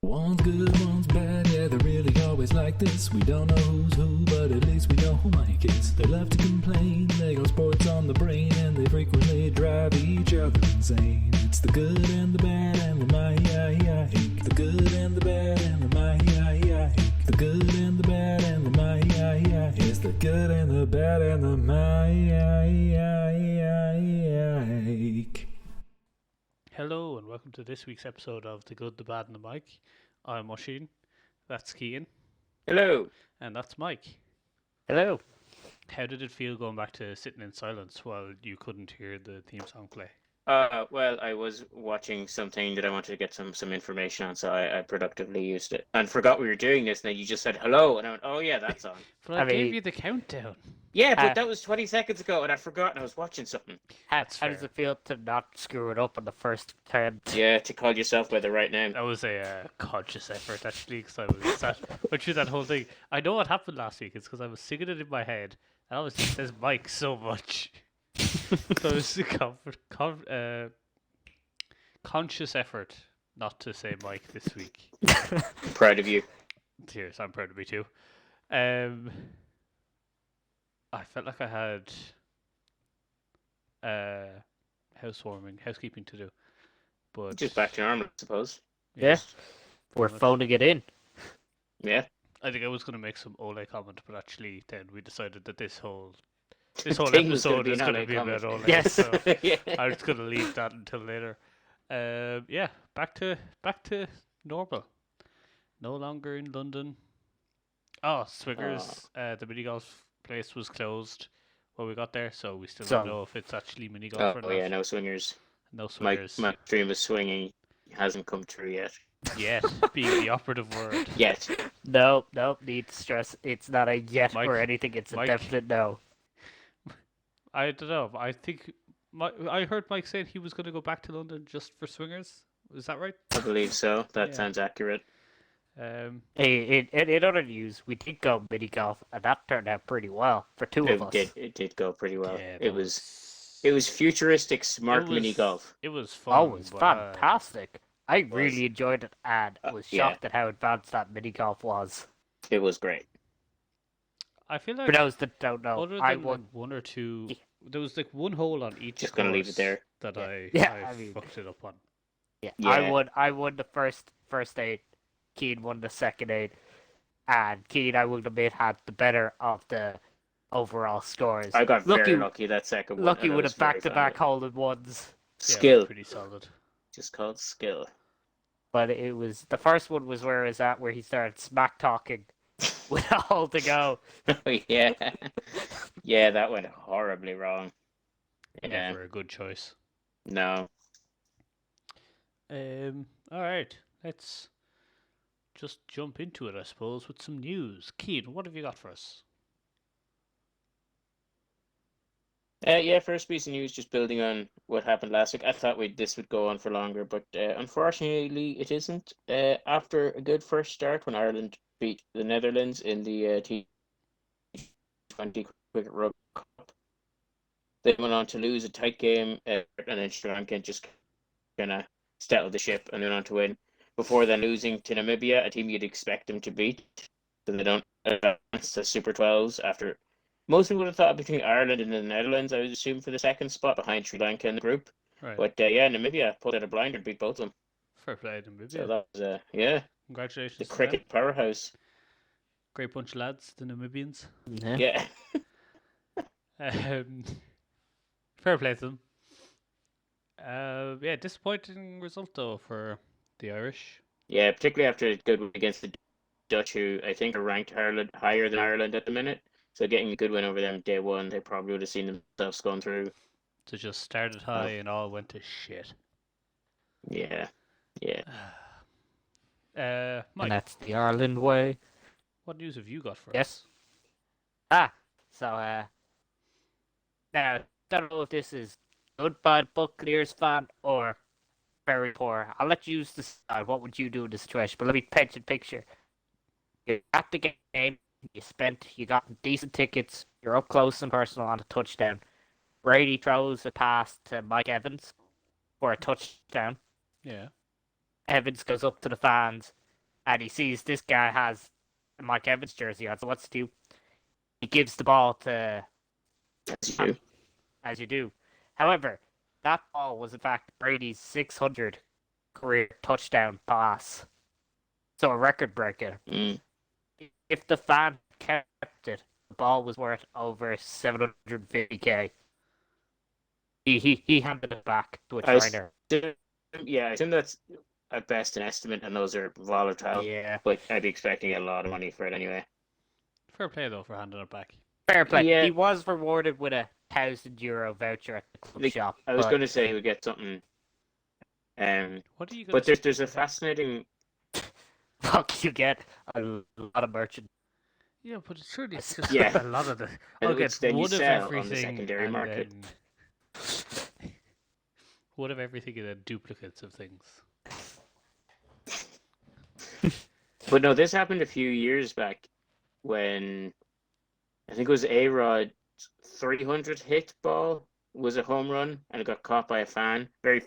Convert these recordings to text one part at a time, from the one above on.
One's good, one's bad, yeah, they're really always like this. We don't know who's who, but at least we know who Mike is. They love to complain, they got sports on the brain, and they frequently drive each other insane. It's the good and the bad and the Mike. The good and the bad and the Mike. The good and the bad and the Mike. It's the good and the bad and the Mike. Hello and welcome to this week's episode of The Good, the Bad and the Mike. I'm Oisin, that's Cian. Hello. And that's Mike. Hello. How did it feel going back to sitting in silence while you couldn't hear the theme song play? Well, I was watching something that I wanted to get some information on, so I productively used it. And forgot we were doing this, and then you just said hello, and I went, oh yeah, that's on. But I gave you the countdown. Yeah, but that was 20 seconds ago, and I'd forgotten I was watching something. How does it feel to not screw it up on the first attempt? Yeah, to call yourself by the right name. That was a conscious effort, actually, because I went through that whole thing. I know what happened last week. It's because I was singing it in my head, and obviously it says Mike so much. So it was a conscious effort not to say Mike this week. Proud of you. Cheers, I'm proud of me too. I felt like I had housekeeping to do, but Just back to normal, I suppose. Yeah. We're phoning it in. Yeah. I think I was going to make some Ole comment, but actually then we decided that this whole Thing was gonna episode be is an going to Ole be about comment. Ole. Yes. So Yeah. I'm just going to leave that until later. Yeah, back to normal. No longer in London. Oh, Swingers, the mini golf place was closed when we got there, so we still don't know if it's actually mini golf or Oh not. yeah, no swingers. No swingers. My dream of swinging hasn't come true yet. Yet, being the operative word. Yet. No, need to stress. It's not a yet Mike- or anything. It's a Mike- definite no. I don't know. I think I heard Mike saying he was going to go back to London just for swingers. Is that right? I believe so. That Yeah. sounds accurate. In other news, we did go mini golf, and that turned out pretty well for two of us. It did go pretty well. Yeah, It was futuristic, smart It mini was- golf. It was fun. Oh, it was but, fantastic. I really enjoyed it, and was Yeah. shocked at how advanced that mini golf was. It was great. I feel For like those that don't know, other than I like won. one or two, there was like one hole on each. Just gonna leave it course there. That Yeah, I I mean- fucked it up on. Yeah, Yeah. I won the first 8. Keane won the second 8, and Keane, I will admit, had the better of the overall scores. I got lucky, very lucky that second one. lucky and I with was a very back-to-back proud hole in ones. of it. Yeah, Skill. pretty solid. Just called skill. But it was the first one was where it was at, where he started smack talking with a hole to go. Oh, yeah. Yeah, that went horribly wrong. Yeah. Never a good choice. No. All right, let's just jump into it, I suppose, with some news. Keane, what have you got for us? Yeah, first piece of news, just building on what happened last week. I thought this would go on for longer, but unfortunately it isn't. After a good first start when Ireland beat the Netherlands in the T20 Cricket World Cup, they went on to lose a tight game, and then Sri Lanka just kind of settled the ship and went on to win. Before then losing to Namibia, a team you'd expect them to beat. Then they don't advance to Super 12s after... Most people would have thought between Ireland and the Netherlands, I would assume, for the second spot behind Sri Lanka in the group. Right. But yeah, Namibia pulled out a blinder and beat both of them. Fair play to Namibia. So that was, yeah, Congratulations. the to them. cricket powerhouse. Great bunch of lads, the Namibians. Yeah. Fair play to them. Yeah, disappointing result though for the Irish. Yeah, particularly after a good win against the Dutch, who I think are ranked higher than Ireland at the minute. So getting a good win over them day one, they probably would have seen themselves going through. So just started high and all went to shit. Yeah. Yeah. And Mike, that's the Ireland way. what news have you got for Yes. us? So, now, don't know if this is good, bad Buccaneers fan or very poor. I'll let you decide what would you do in this situation, but let me paint a picture. You're at the game, you got decent tickets, you're up close and personal on a touchdown. Brady throws a pass to Mike Evans for a touchdown. Yeah. Evans goes up to the fans, and he sees this guy has a Mike Evans jersey on. So what's he do? He gives the ball to As you do. as you do. However, that ball was in fact Brady's 600 career touchdown pass, so a record breaker. Mm. If the fan kept it, the ball was worth over 750k. He handed it back to a I trainer. I assume that's at best an estimate, and those are volatile. Yeah, But I'd be expecting a lot of money for it anyway. Fair play though for handing it back. fair play. Yeah. He was rewarded with a €1,000 voucher at the club shop. I was but- going to say he would get something. What are you going But to there's a fascinating. Fuck, you get a lot of merchant. Yeah, but it's surely it's just Yeah. a lot of the. And I'll get which then you one of sell on the everything secondary and market. then one of everything and then duplicates of things. But no, this happened a few years back when I think it was A-Rod's 300 hit ball was a home run, and it got caught by a fan. Very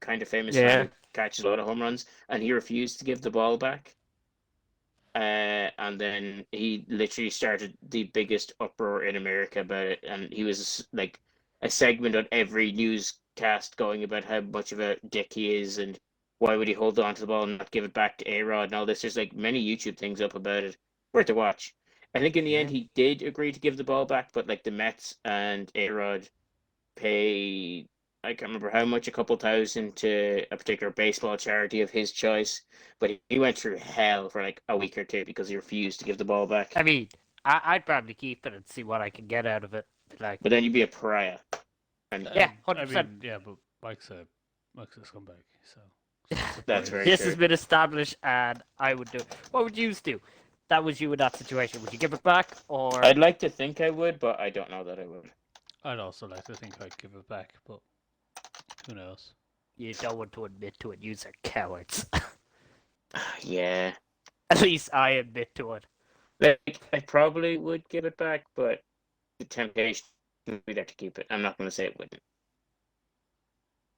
kind of famous Yeah. fan who catches a lot of home runs, and he refused to give the ball back. And then he literally started the biggest uproar in America about it, and he was like a segment on every newscast going about how much of a dick he is and why would he hold on to the ball and not give it back to A-Rod and all this. There's many YouTube things up about it. Worth a watch. I think in the end he did agree to give the ball back, but the Mets and A-Rod pay, I can't remember how much, a couple thousand to a particular baseball charity of his choice. But he went through hell for a week or two because he refused to give the ball back. I mean, I'd probably keep it and see what I can get out of it. But then you'd be a pariah. And Yeah, I 100%. mean, yeah, but Mike's a scumbag, so. that's very This true. has been established, and I would do it. What would you do? That was you in that situation. Would you give it back, or I'd like to think I would, but I don't know that I would. I'd also like to think I'd give it back, but who knows? you don't want to admit to it? You're cowards. Yeah. At least I admit to it. I probably would give it back, but the temptation would be there to keep it. I'm not going to say it wouldn't.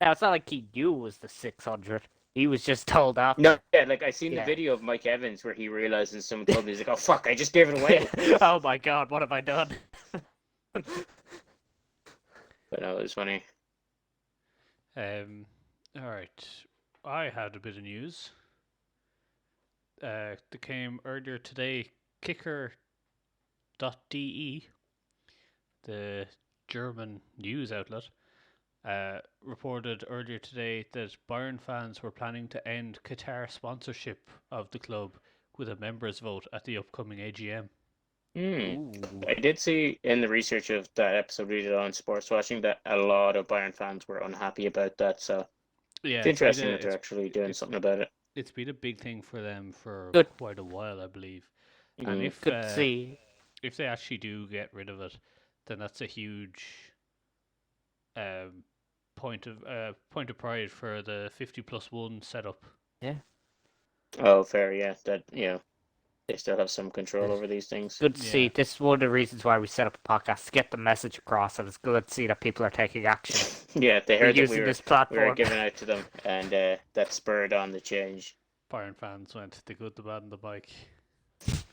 Now it's not like he knew it was the 600. He was just told after. No, yeah, I seen Yeah. the video of Mike Evans where he realizes someone told me, he's like, oh fuck, I just gave it away. Oh my god, what have I done? But no, it was funny. All right. I had a bit of news. That came earlier today. Kicker.de, the German news outlet, reported earlier today that Bayern fans were planning to end Qatar sponsorship of the club with a members' vote at the upcoming AGM. I did see in the research of that episode we did on sports watching that a lot of Bayern fans were unhappy about that. So Yeah, it's interesting that they're actually doing something about it. It's been a big thing for them for Good. quite a while, I believe. Mm. And if Good to see. if they actually do get rid of it, then that's a huge point of pride for the 50+1 setup. Oh, fair, yeah. That they still have some control over these things. Good to see. Yeah. This is one of the reasons why we set up a podcast, to get the message across, and it's good to see that people are taking action. Yeah, they We're heard that using we were this platform. giving out to them, and that spurred on the change. Bayern fans went the good, the bad, and the bike.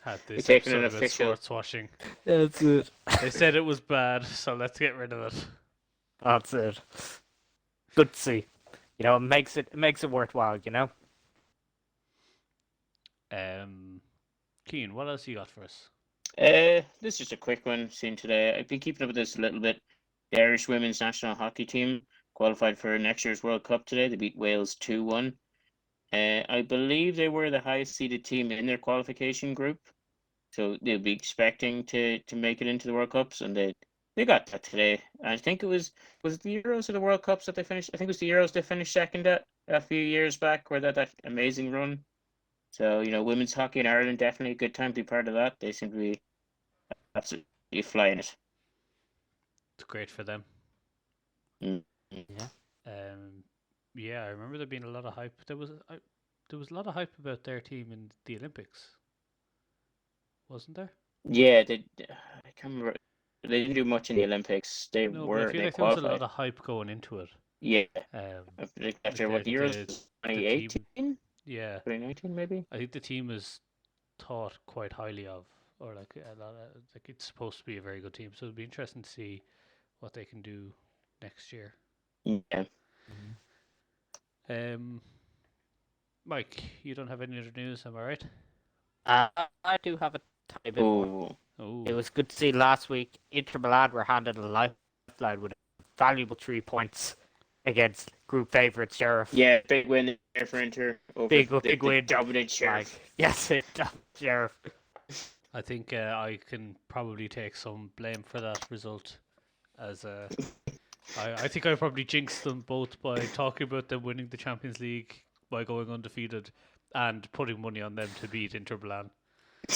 Had this taking an episode about official- sports washing. That's it. They said it was bad, so let's get rid of it. That's it. Good to see. It makes it worthwhile. Keane, what else you got for us? This is just a quick one seen today. I've been keeping up with this a little bit. The Irish women's national hockey team qualified for next year's World Cup today. They beat Wales 2-1. I believe they were the highest seeded team in their qualification group. So they'll be expecting to make it into the World Cups, and they got that today. I think it was it the Euros or the World Cups that they finished? I think it was the Euros they finished second at a few years back, where that amazing run. So, women's hockey in Ireland, definitely a good time to be part of that. They seem to be absolutely flying it. It's great for them. Mm. Yeah, I remember there being a lot of hype. There was a lot of hype about their team in the Olympics, wasn't there? Yeah, I can't remember. They didn't do much in the Olympics. They No, but were I feel they like there was a qualified. lot of hype going into it. Yeah, Um, after what the- Euros the- was the team- 2018. Yeah, 2019 maybe. I think the team is thought quite highly of, or like a lot of, like it's supposed to be a very good team. So it'll be interesting to see what they can do next year. Yeah. Mike, you don't have any other news, am I right? I do have a tiny bit more. Oh, Oh, It was good to see last week Inter Milan were handed a lifeline with valuable 3 points against group favourite Sheriff. yeah, big win there for Inter over Big the win. dominant Sheriff. Like, yes, Sheriff. I think I can probably take some blame for that result, as I think I probably jinxed them both by talking about them winning the Champions League by going undefeated and putting money on them to beat Inter Milan.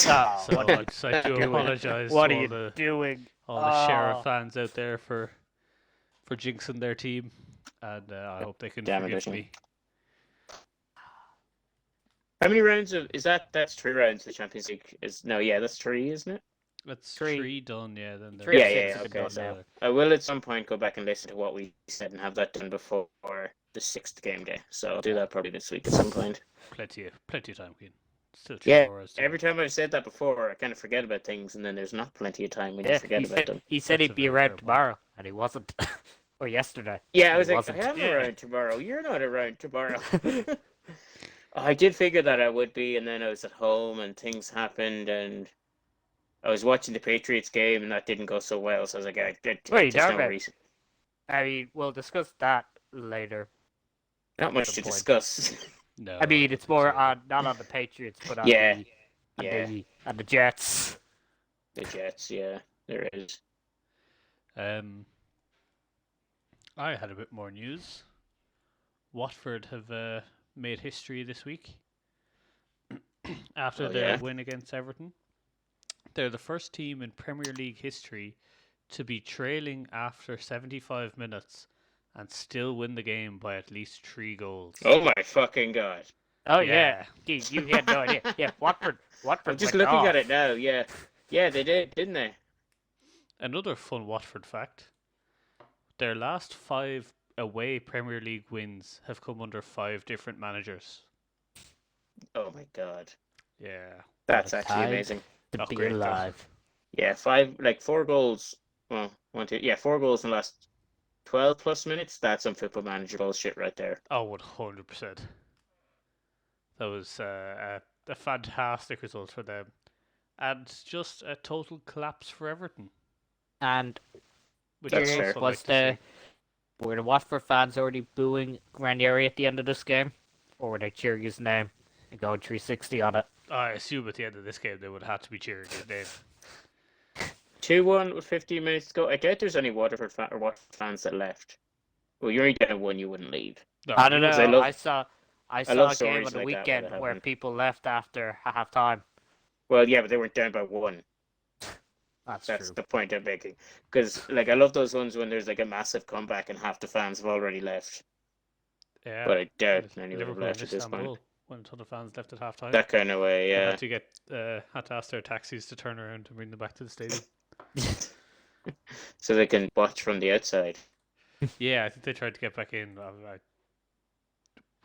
Oh, So what are I do doing? apologise What to are all you the doing? Sheriff Oh. fans out there for jinxing their team, and I hope they can Damn forgive it, me. How many rounds of is that? That's 3 rounds of the Champions League. That's 3, isn't it? That's Three. 3 done, yeah. Then Three Yeah, of yeah, six have been okay. done now. So I will at some point go back and listen to what we said and have that done before the 6th game day. So I'll do that probably this week at some point. plenty of time, Keen. Still Yeah, 4 hours. every time I've said that before, I kind of forget about things, and then there's not plenty of time when you Yeah, forget about them. he said That's a he'd be very fair around point. tomorrow, and he wasn't. Or yesterday. Yeah, I and was he like, wasn't. I am Yeah. around tomorrow. You're not around tomorrow. I did figure that I would be, and then I was at home, and things happened, and I was watching the Patriots game, and that didn't go so well. So I was like, What are you there's talking no about? reason. I mean, we'll discuss that later. Not much Some to point. discuss. No, I mean, don't it's think more so. on not on the Patriots, but on Yeah, the Jets. the Jets. Yeah, there is. I had a bit more news. Watford have made history this week after Oh, their yeah? win against Everton. They're the first team in Premier League history to be trailing after 75 minutes and still win the game by at least 3 goals. Oh my fucking god! Oh Yeah. yeah, dude, you had no idea. Yeah, Watford I'm just went looking off. at it now. Yeah, yeah, they did, didn't they? Another fun Watford fact. Their last 5 away Premier League wins have come under 5 different managers. Oh my god, Yeah. that's What a actually time. amazing. To Oh, be great, though. alive. Yeah, 4 goals. Well, 4 goals in the last 12 plus minutes. That's some football manager bullshit right there. Oh, 100%. That was a fantastic result for them. And just a total collapse for Everton. And Which That's I fair. also was like to see. were the Watford fans already booing Ranieri at the end of this game, or were they cheering his name and going 360 on it? I assume at the end of this game they would have to be cheering his name. 2-1 with 15 minutes to go. I doubt there's any Watford fans that left. Well, you're only down 1, you wouldn't leave. No, I don't know. because I love- I love saw a game stories on the like that where weekend that where happen. people left after half time. Well, yeah, but they weren't down by 1. That's That's true. the point I'm making. Because, like, I love those ones when there's, like, a massive comeback and half the fans have already left. Yeah. But I doubt Liverpool any would have and left at this point. Istanbul, when a ton of fans left at half time. That kind of way, They yeah. had to ask their taxis to turn around and bring them back to the stadium. So they can watch from the outside. Yeah, I think they tried to get back in. I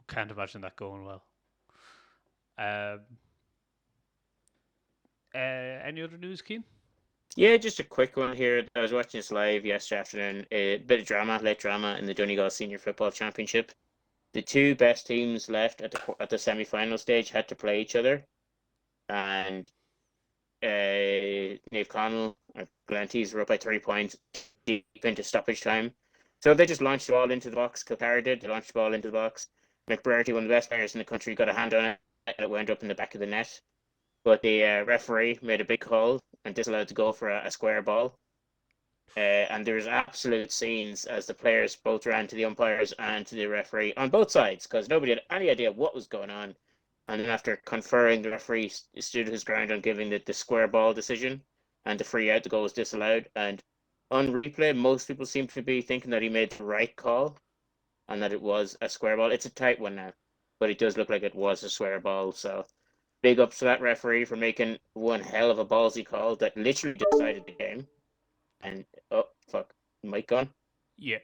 can't imagine that going well. Any other news, Keen? Yeah, just a quick one here. I was watching this live yesterday afternoon. A bit of late drama in the Donegal Senior Football Championship. The 2 best teams left at the semi-final stage had to play each other, and Nave Connell or Glanties were up by 3 points deep into stoppage time. So they just launched the ball into the box. Kilcara did. They launched the ball into the box. McBurty, one of the best players in the country, got a hand on it, and it wound up in the back of the net. But the referee made a big call and disallowed to go for a square ball. And there was absolute scenes as the players both ran to the umpires and to the referee on both sides because nobody had any idea what was going on. And then after conferring, the referee stood his ground on giving the square ball decision, and the free out, the goal was disallowed. And on replay, most people seem to be thinking that he made the right call and that it was a square ball. It's a tight one now, but it does look like it was a square ball. So big ups to that referee for making one hell of a ballsy call that literally decided the game. And oh fuck, mic gone? Yeah.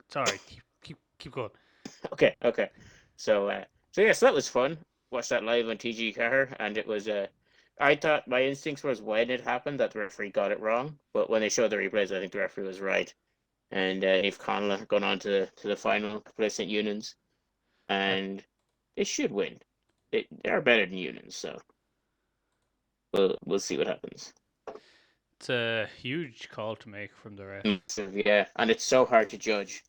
Sorry, keep going. Okay. So So yes, that was fun. Watched that live on TG Car, and it was I thought my instincts was when it happened that the referee got it wrong, but when they showed the replays, I think the referee was right. And Eve Conlon gone on to the final to play St. Unions, and they should win. They are better than Unions, so we'll see what happens. It's a huge call to make from the ref. Massive, yeah, and it's so hard to judge.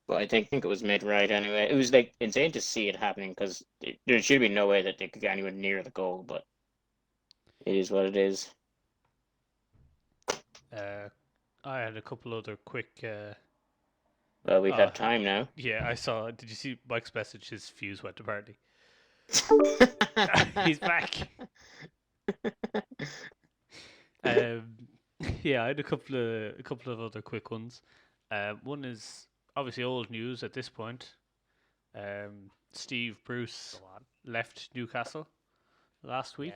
But I think it was made right anyway. It was like insane to see it happening because there should be no way that they could get anywhere near the goal, but it is what it is. I had a couple other quick. Well, we've had time now. Yeah, I saw. Did you see Mike's message? His fuse went apparently. He's back. Yeah, I had a couple of other quick ones. One is obviously old news at this point. Steve Bruce left Newcastle last week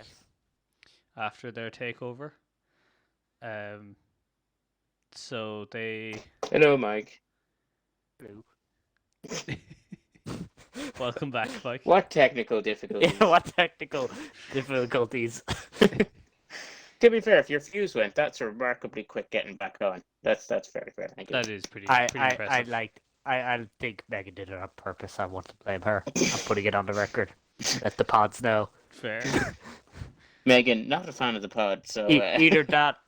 after their takeover. So they. Hello, Mike. Hello. Welcome back, Mike. What technical difficulties? Yeah, what technical difficulties? To be fair, if your fuse went, that's remarkably quick getting back on. That's very fair. Thank you. That is pretty I impressive. I think Megan did it on purpose. I want to blame her. I'm putting it on the record. Let the pods know. Fair. Megan, not a fan of the pod, so Either that,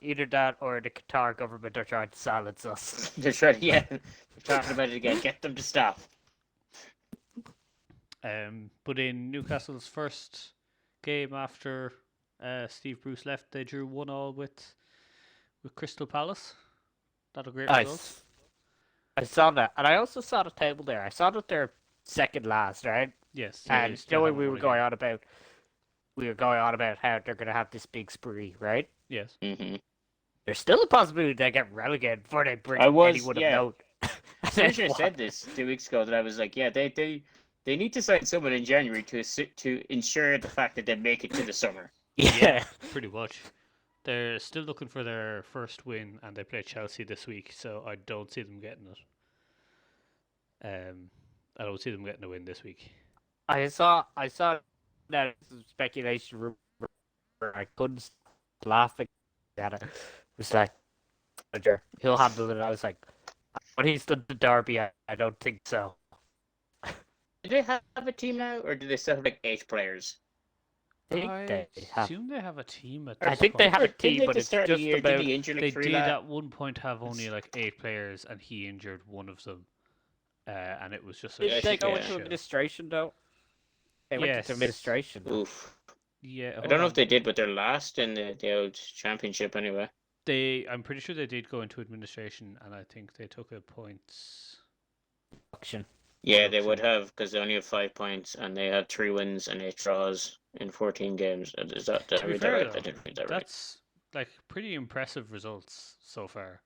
or the Qatar government are trying to silence us. they're trying. Yeah, we're talking about it again. Get them to stop. But in Newcastle's first game after Steve Bruce left, they drew 1-1 with Crystal Palace. Not a great result. I saw that, and I also saw the table there. I saw that they're second last, right? Yes. And Joey, we were going on about how they're going to have this big spree, right? Yes. Mm-hmm. There's still a possibility they get relegated before they bring anyone of note. I said this 2 weeks ago that I was like, yeah, they need to sign someone in January to ensure the fact that they make it to the summer. Yeah, pretty much. They're still looking for their first win, and they play Chelsea this week, so I don't see them getting it. I don't see them getting a win this week. I saw that speculation rumor. I couldn't stop laughing at it. It was like, he'll handle it. I was like, when he's done the derby, I don't think so. Do they have a team now, or do they still have like 8 players? I assume they have a team at this I think point. they have a team, but it's just year, about. Did he injure, like, They 3 did lads? at one point have only like 8 players, and he injured one of them, and it was just. Did they go yeah. into administration though? They went Yes. into administration. Oof. Yeah, I don't know if they did, but they're last in the old championship anyway. I'm pretty sure they did go into administration, and I think they took a points. Auction. Yeah, they would have, because they only have 5 points, and they have 3 wins and 8 draws in 14 games. Is that To be read that fair, right? though, I didn't read that right. that's like pretty impressive results so far.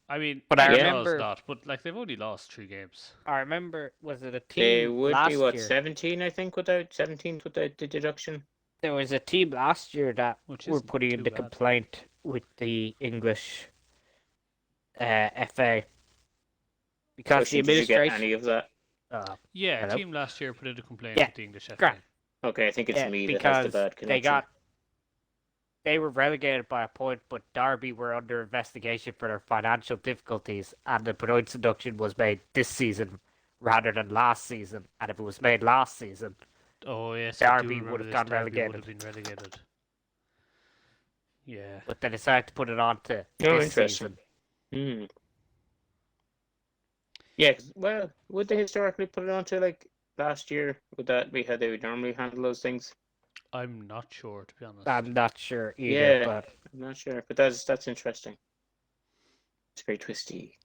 I mean, But I draws remember- not, but like they've only lost 3 games. I remember, was it a team They would last be, what, year? 17, I think, without the deduction? There was a team last year that Which were isn't putting in too the bad. complaint with the English FA because the Did you get administration. any of that? Yeah, Hello? a team last year put in a complaint Yeah, with the English FA. Grant. Okay, I think it's Yeah, me that has the because bad connection. they were relegated by a point, but Derby were under investigation for their financial difficulties, and the points deduction was made this season rather than last season. And if it was made last season, Oh yes, I do Derby remember would have this. gone Derby relegated. would have been relegated. Yeah. but they decided to put it on to Oh, this interesting. season. Hmm. Yeah, well, would they historically put it on to, like, last year? Would that be how they would normally handle those things? I'm not sure, to be honest. I'm not sure either, Yeah. but I'm not sure, but that's interesting. It's very twisty.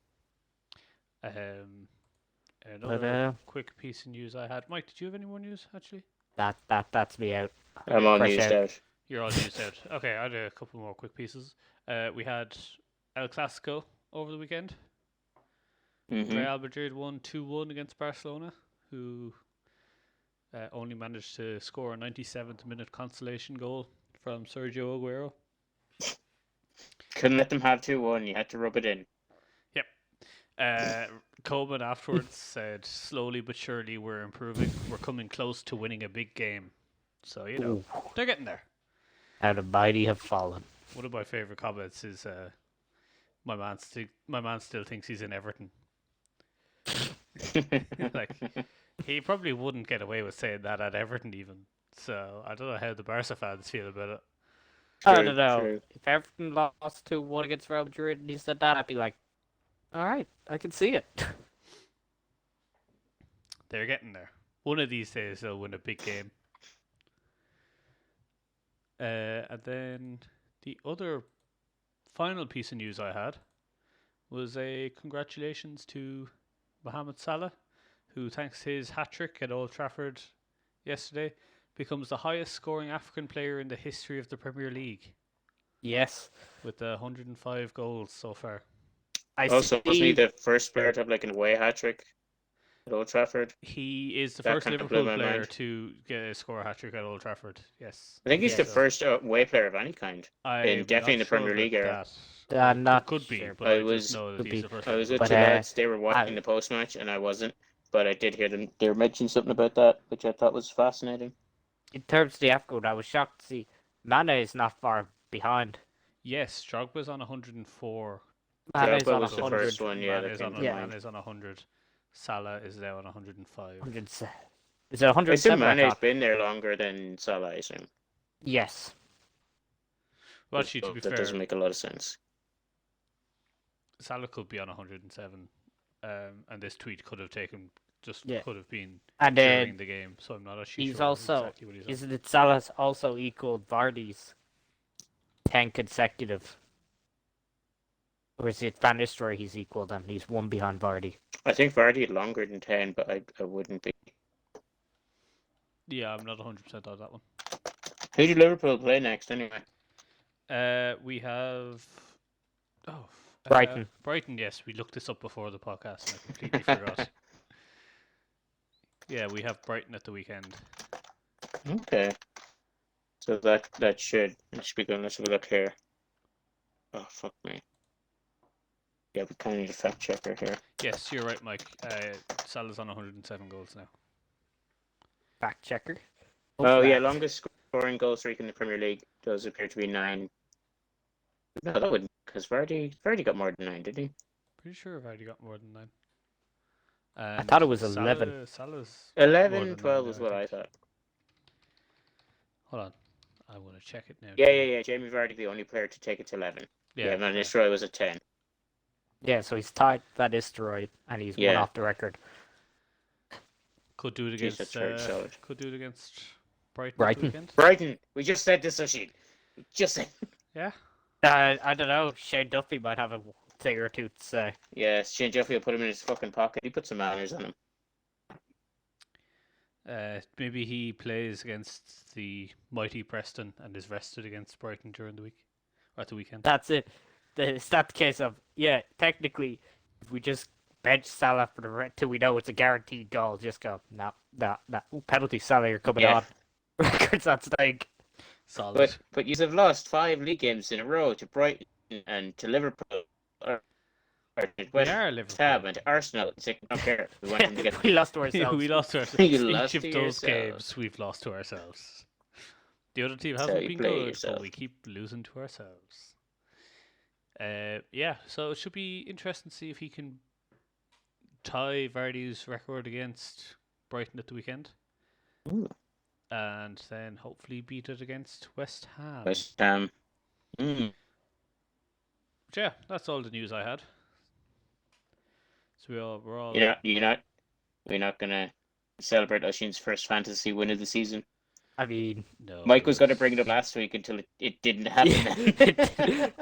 Another quick piece of news I had. Mike, did you have any more news, actually? that's me out. I'm all Fresh used out. out. You're all used out. Okay, I had a couple more quick pieces. We had El Clasico over the weekend. Mm-hmm. Real Madrid won 2-1 against Barcelona, who only managed to score a 97th minute consolation goal from Sergio Aguero. Couldn't let them have 2-1. You had to rub it in. Coleman afterwards said, "Slowly but surely, we're improving. We're coming close to winning a big game." So Ooh. they're getting there. How the mighty have fallen. One of my favorite comments is, "My man still thinks he's in Everton." Like, he probably wouldn't get away with saying that at Everton even. So I don't know how the Barca fans feel about it. I don't know. True. If Everton lost 2-1 against Real Madrid and he said that, I'd be like, all right, I can see it. They're getting there. One of these days they'll win a big game. And then the other final piece of news I had was a congratulations to Mohamed Salah, who, thanks to his hat-trick at Old Trafford yesterday, becomes the highest scoring African player in the history of the Premier League, Yes. with 105 goals so far. Also, wasn't he the first player to have like an away hat trick at Old Trafford? He is the That first kind of Liverpool blew my player mind. to score a hat-trick at Old Trafford, yes. I think he's the Yeah. first away player of any kind. I'm definitely in not the Premier sure League about era. that. I'm not could be, sure, but I I was- just know that could he's be. the first I was Liverpool with But, two player. lads. They were watching I- the post match, and I wasn't. But I did hear them. They were mentioning something about that, which I thought was fascinating. In terms of the AFCON, I was shocked to see Mane is not far behind. Yes, Drogba's on 104. Mane is Drogba on was the 100. first one, yeah, Man that is came on to Yeah. mind. Man is on 100. Salah is now on 105. 100. Is it I 107? assume I Mane's thought? been there longer than Salah, I assume. Yes. Well, actually, to be that fair, doesn't make a lot of sense. Salah could be on 107, and this tweet could have taken Yeah. could have been And during then the game. So I'm not actually he's sure also, exactly what he's on. isn't it Salah's also equaled Vardy's 10 consecutive? Or is it Van Nistelrooy he's equaled and he's one behind Vardy? I think Vardy had longer than 10, but I wouldn't be. Yeah, I'm not 100% on that one. Who do Liverpool play next, anyway? We have Brighton. Brighton, yes, we looked this up before the podcast and I completely forgot. Yeah, we have Brighton at the weekend. Okay. So that should be good. Let's have a look here. Oh, fuck me. Yeah, we kind of need a fact checker here. Yes, you're right, Mike. Salah's on 107 goals now. Fact checker. Oh, yeah, fact. longest scoring goal streak in the Premier League does appear to be 9. No, that wouldn't, because Vardy got more than 9, did he? Pretty sure I've already got more than 9. I thought it was 11. Salah's 11, more than 12 9 is now, what I think. thought. Hold on, I want to check it now. Yeah. Jamie Vardy, the only player to take it to 11. Yeah, Van fair. Nistelrooy was at 10. Yeah, so he's tied Van Nistelrooy and he's one Yeah. off the record. Could do it Jeez, against. that's very solid. Could do it against Brighton. Brighton. This weekend. Brighton, we just said this, Oshie. Just said. Yeah. I don't know. Shane Duffy might have a thing or two to say. Yeah, Shane Duffy will put him in his fucking pocket. He put some manners on him. Maybe he plays against the mighty Preston and is rested against Brighton during the week or at the weekend. That's it. It's not the case of, yeah, technically, if we just bench Salah for the till we know it's a guaranteed goal, just go, no. Ooh, penalty, Salah, you're coming Yeah. on. Records at stake. Solid. But you have lost 5 league games in a row to Brighton and to Liverpool. Or to We West are Liverpool. Ham and to Arsenal. I don't care. We want them to get. We lost to ourselves. We lost to ourselves. You lost Each of to those yourself. games, we've lost to ourselves. The other team So hasn't you been play good, yourself. but we keep losing to ourselves. Yeah, so it should be interesting to see if he can tie Vardy's record against Brighton at the weekend. Ooh. And then hopefully beat it against West Ham. West Ham. But yeah, that's all the news I had. So we're all We're not gonna celebrate Oshin's first fantasy win of the season. I mean, no. Mike was going to bring it up last week until it didn't happen.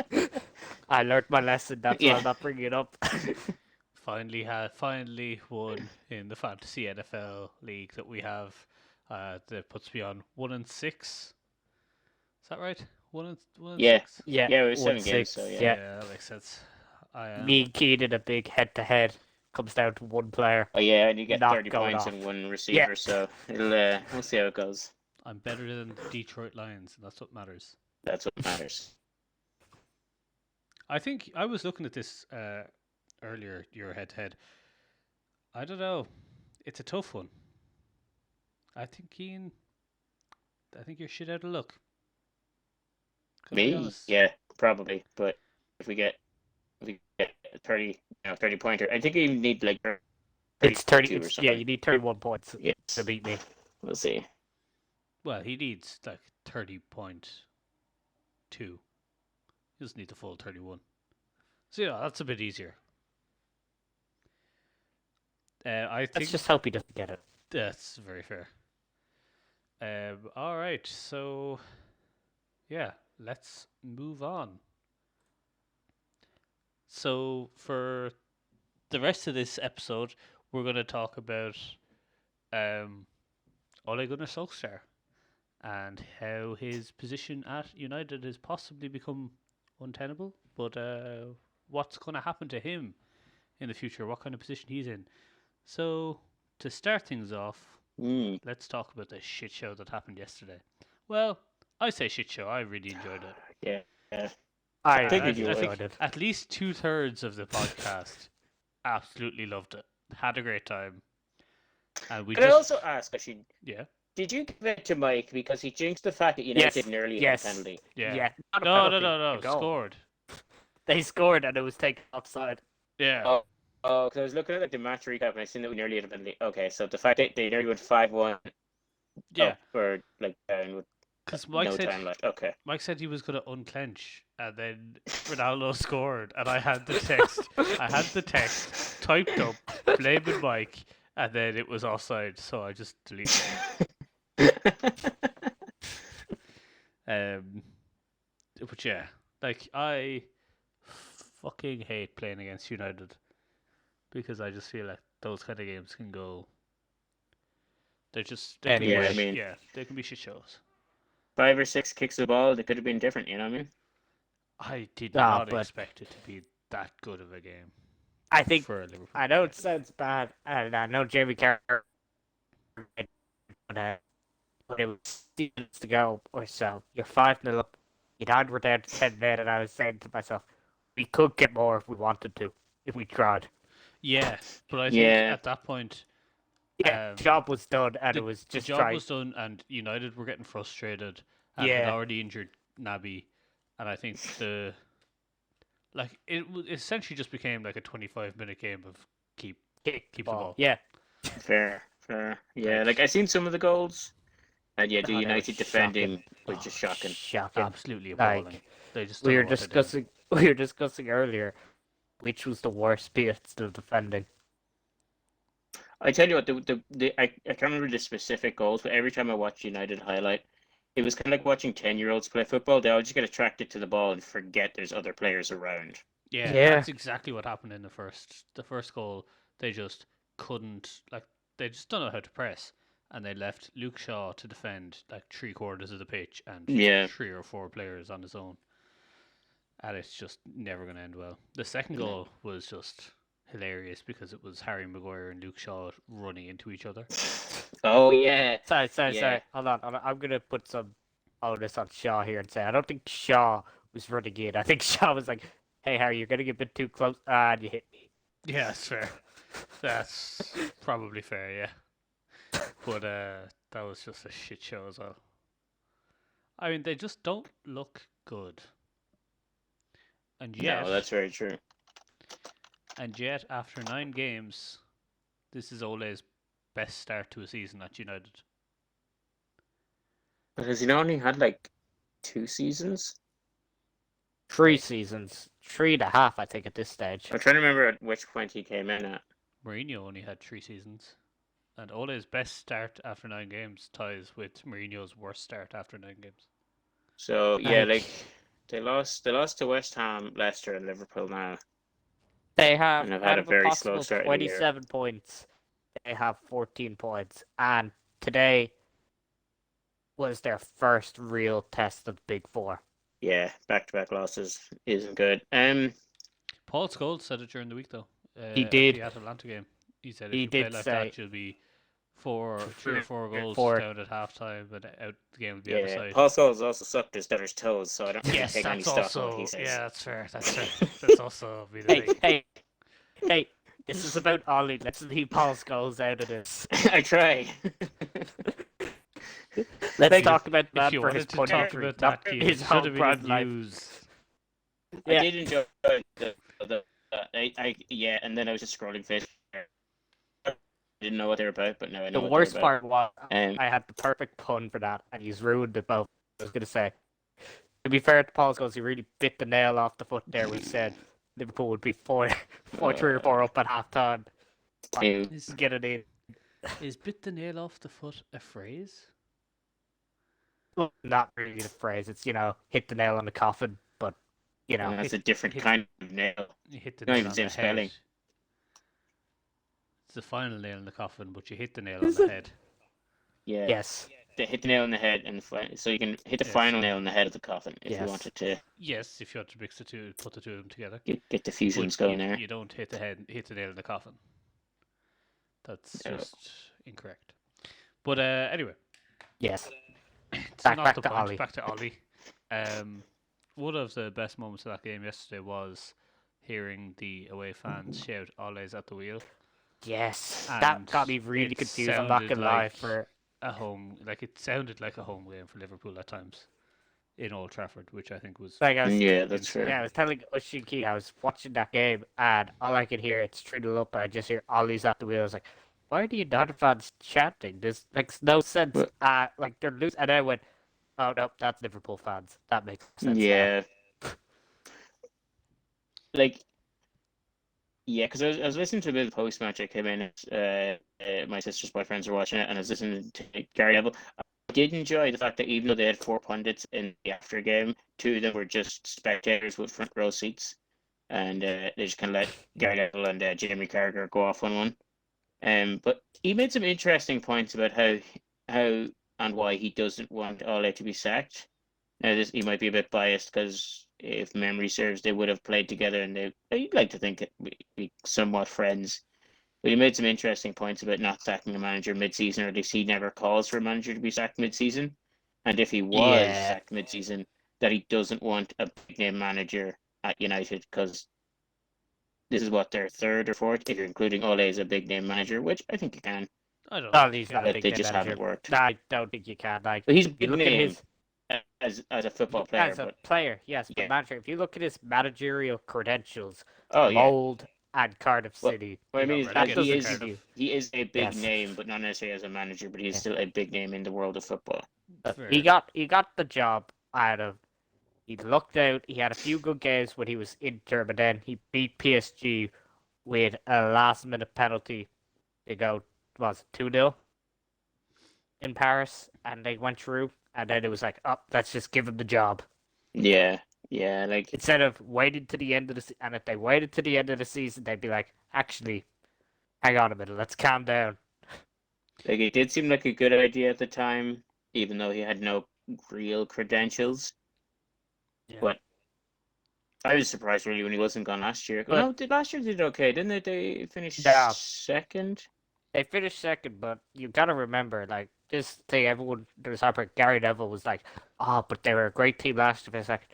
I learned my lesson. That's why Yeah. I'm not bringing it up. finally won in the fantasy NFL league that we have. That puts me on 1-6. Is that right? 1-6. Yeah. Yeah, Yeah, it was 7 1-6, games, so yeah. yeah. That makes sense. I am. Me and Keenan, a big head-to-head. Comes down to one player. Oh yeah, and you get Not 30 going points off. and 1 receiver, so we'll see how it goes. I'm better than the Detroit Lions, and that's what matters. That's what matters. I think I was looking at this earlier, your head-to-head. I don't know. It's a tough one. I think Keane. I think you're shit out of luck. Gotta be Me? honest. Yeah, probably. But if we get a 30 pointer, I think you need like It's 30. 32 or It's, yeah, something. you need 31 points Yes, to beat me. we'll see. Well, he needs like 30.2. He doesn't need the full 31. So yeah, that's a bit easier. I Let's think just hope he doesn't get it. that's very fair. All right, so yeah, let's move on. So for the rest of this episode, we're going to talk about Ole Gunnar Solskjaer and how his position at United has possibly become untenable. But what's going to happen to him in the future? What kind of position he's in? So to start things off, let's talk about the shit show that happened yesterday. Well, I say shit show. I really enjoyed it. Yeah. I Figured you really would. enjoyed it. At least 2/3 of the podcast absolutely loved it. Had a great time. And we Could I just also ask, actually, yeah. did you give it to Mike because he jinxed the fact that United nearly had a penalty? Yeah. Not a No, penalty, no. a goal. Scored. They scored and it was taken offside. Yeah. Oh, because I was looking at like the match recap and I seen that we nearly had a penalty. Okay, so the fact that they nearly went 5-1 Yeah. or like down with Because no time left. Okay. Mike said he was going to unclench, and then Ronaldo scored, and I had the text. I had the text typed up, blaming Mike, and then it was offside, so I just deleted it. But yeah, like I fucking hate playing against United because I just feel like those kind of games can go. They're just they Anyway. can be I mean- they can be shit shows. 5 or 6 kicks of the ball, they could have been different, you know what I mean? I did Ah, not but- expect it to be that good of a game I think for Liverpool. I know it sounds bad, and I know Jamie Carragher, but it was 6 minutes to go or so. You're 5-0 up. United were down to 10 men, and I was saying to myself, we could get more if we wanted to, if we tried. Yeah, but I think Yeah. at that point Yeah, Um, the job was done, and the, it was the just job trying. was done, and United were getting frustrated and had Yeah. already injured Naby, and I think it essentially just became like a 25-minute game of keep Kick the ball. Yeah. Fair. Yeah, like I seen some of the goals, and yeah, the Oh, they were United defending was just shocking. Shocking. absolutely Like, appalling. They just We don't were know what they're doing. discussing. We were discussing earlier, which was the worst, be it still defending. I tell you what, I can't remember the specific goals, but every time I watch United highlight, it was kind of like watching 10-year-olds play football. They all just get attracted to the ball and forget there's other players around. Yeah, Yeah. that's exactly what happened in the first goal. They just couldn't they just don't know how to press, and they left Luke Shaw to defend like 3/4 of the pitch and Yeah. 3 or 4 players on his own, and it's just never going to end well. The second goal was just hilarious because it was Harry Maguire and Luke Shaw running into each other. Oh yeah. Sorry. Yeah. Hold on. I'm gonna put some onus on Shaw here and say I don't think Shaw was running in. I think Shaw was like, "Hey, Harry, you're getting a bit too close, and you hit me." Yeah, that's fair. That's probably fair, yeah. But that was just a shit show as well. I mean, they just don't look good. And yet, No, that's very true. after 9 games, this is Ole's best start to a season at United. Because he only had like 2 seasons. 3 seasons, 3.5, I think, at this stage. I'm trying to remember at which point he came in at. Mourinho only had 3 seasons. And Ole's best start after 9 games ties with Mourinho's worst start after 9 games. So yeah, Like- like they lost to West Ham, Leicester, and Liverpool now. They have And I've out had a of very slow possible start in the year. 27 points. They have 14 points, and today was their first real test of the Big Four. Yeah, back-to-back losses isn't good. Paul Scholes said it during the week, though. He at did. the Atalanta game. He said if He you play did like say- that, you'll be 3 or 4 goals Four. down at halftime, and out the game will be out of Yeah, sight. Paul Scholes also sucked his daughter's toes, so I don't really Yes, take any that's stock in what also he says. yeah, that's fair. That's fair. That's also been a Hey, thing. hey, Hey, this is about Ollie. Let's leave Paul Scholes out of this. I try. Let's Like, talk about If that you for his wanted to talk punditry, about not that, Keith, his it should whole have been prime in life. news. I Yeah. did enjoy yeah, and then I was just scrolling Facebook. I didn't know what they were about, but now I know The what worst they're about. part was Um, I had the perfect pun for that, and he's ruined it both. I was gonna say, to be fair to Paul Scholes, he really bit the nail off the foot there when he said Liverpool would be 3 or 4 up at half time. ew. Get it in. Is bit the nail off the foot a phrase? Well, not really the phrase. It's hit the nail on the coffin, but That's a different hit- kind of nail. You hit the Not nail even on same the spelling. head. It's the final nail in the coffin, but you hit the nail Is on it? the head. Yeah. yes, They hit the nail on the head, and so you can hit the Yes. final nail on the head of the coffin if you Yes. wanted to Yes, if you want to mix the two, put the two of them together. get the fusions But going there. you don't hit the nail in the coffin. That's No. just incorrect. But anyway, yes. it's Back not the to point. Ollie. Back to Ollie. One of the best moments of that game yesterday was hearing the away fans shout "Ole's at the wheel." Yes, And that got me really it confused. I'm not sounded gonna lie. like For it sounded like a home game for Liverpool at times in Old Trafford, which I think was like I was, Yeah, that's fair. I was telling Oshinki, I was watching that game, and all I could hear, it's 3-0 up, and I just hear Ollie's at the wheel. I was like, why are the United fans chanting? This makes no sense. Well- Like they're losing, and I went, oh no, that's Liverpool fans. That makes sense. now." Yeah. Like, yeah, because I was listening to a bit of post match. I came in, my sister's boyfriends were watching it, and I was listening to Gary Neville. I did enjoy the fact that even though they had 4 pundits in the after game, 2 of them were just spectators with front row seats, and they just kind of let Gary Neville and Jamie Carragher go off on one. But he made some interesting points about how and why he doesn't want Ole to be sacked. Now, he might be a bit biased because if memory serves, they would have played together, and you'd like to think be somewhat friends. But he made some interesting points about not sacking a manager mid-season, or at least he never calls for a manager to be sacked mid-season. And if he was Yeah. sacked mid-season, that he doesn't want a big-name manager at United because this is what their third or fourth, if you're including Ole as a big-name manager, which I think you can. I don't. Oh, he's not a But big they name just manager. haven't worked. I don't think you can. Like, But he's a you big look at name his as a football player. as a But player, yes, but yeah. manager. If you look at his managerial credentials, oh yeah, Mold and Cardiff Well, City, what I He mean got is that he relegated doesn't is to give you. he is a big Yes. name, but not necessarily as a manager. But he's Yeah. still a big name in the world of football. Fair. He got the job out of. He looked out. He had a few good games when he was Inter, but then he beat PSG with a last-minute penalty. They go, was it 2-0 in Paris, and they went through. And then it was like, oh, let's just give him the job Yeah, like instead of waiting to the end of the. And if they waited to the end of the season, they'd be like, actually, hang on a minute, let's calm down. it did seem like a good idea at the time, even though he had no real credentials. Yeah. But I was surprised really when he wasn't gone last year. But- No, last year they did okay, didn't they? They finished Yeah. second. They finished second, but you gotta remember, like, this thing, everyone, there's Harper, Gary Neville was like, oh, but they were a great team last year. It's like,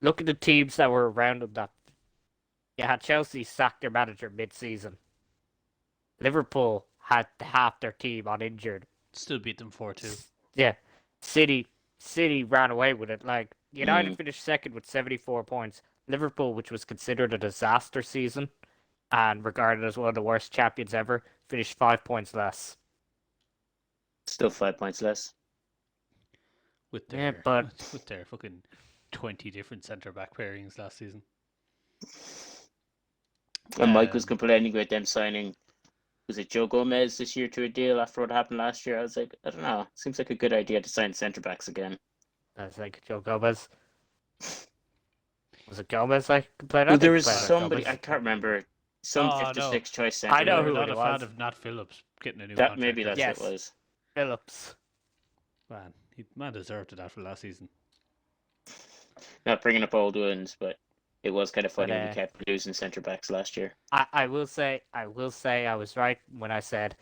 look at the teams that were around them that. You had Chelsea sack their manager mid-season. Liverpool had half their team on injured. Still beat them 4-2. Yeah. City ran away with it. Like, United finished second with 74 points. Liverpool, which was considered a disaster season and regarded as one of the worst champions ever, finished 5 points less. Still 5 points less. With Yeah, their but- with their fucking 20 different centre back pairings last season. And Mike was Um, complaining about them signing, was it Joe Gomez this year to a deal after what happened last year? I was like, I don't know. Seems like a good idea to sign centre backs again. That's like Joe Gomez. Was it Gomez I complained? Well, I there think was complained about somebody, Gomez. I can't remember, some Oh, fifth or no. sixth choice centre I know I'm who not it a fan was. of Nat Phillips getting a new That contract. maybe that's Yes. what it was. Phillips. Man deserved it after last season. Not bringing up old wounds, but it was kind of funny when But, he kept losing centre backs last year. I will say I was right when I said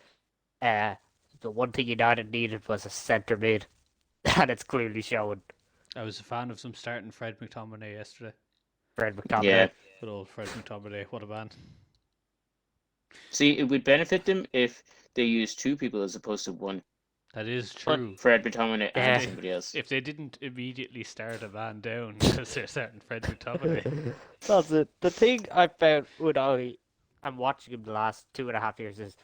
the one thing United needed was a centre mid. And it's clearly showing. I was a fan of them starting Fred McTominay yesterday. Fred McTominay. Yeah. Good old Fred McTominay, what a man. See, it would benefit them if they used 2 people as opposed to 1. That is But- true. Fred McTominay and Yeah. somebody else. If they didn't immediately start a man down because they're starting Fred McTominay. That's it. The thing I found with Ollie, I'm watching him the last 2.5 years, is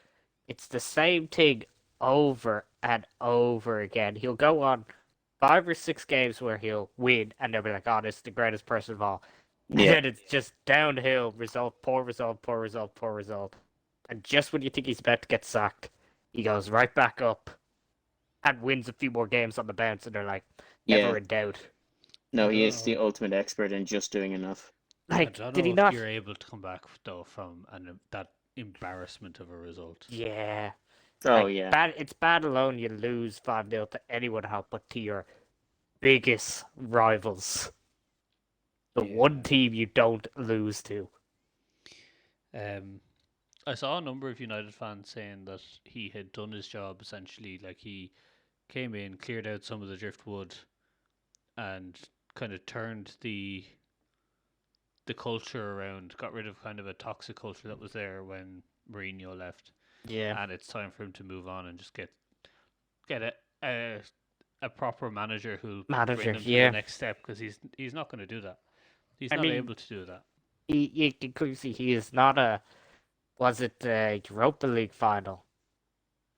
it's the same thing over and over again. He'll go on 5 or 6 games where he'll win, and they'll be like, "Oh, this is the greatest person of all." And Yeah. then it's just downhill, result, poor result, poor result, poor result. And just when you think he's about to get sacked, he goes right back up and wins a few more games on the bounce, and they're like, never Yeah. in doubt. No, I he don't is the know. ultimate expert in just doing enough. I Like, don't did he know if not? you're able to come back though from that embarrassment of a result. Oh, Yeah. Like, yeah. it's bad alone you lose 5-0 to anyone else but to your biggest rivals. The Yeah. one team you don't lose to. I saw a number of United fans saying that he had done his job essentially. Like he came in, cleared out some of the driftwood, and kind of turned the culture around. Got rid of kind of a toxic culture that was there when Mourinho left, Yeah. and it's time for him to move on and just get a proper manager who'll Manager, bring them to yeah. the next step because he's not going to do that. He's I not mean, able to do that. You can clearly see he is not a. Was it the Europa League final?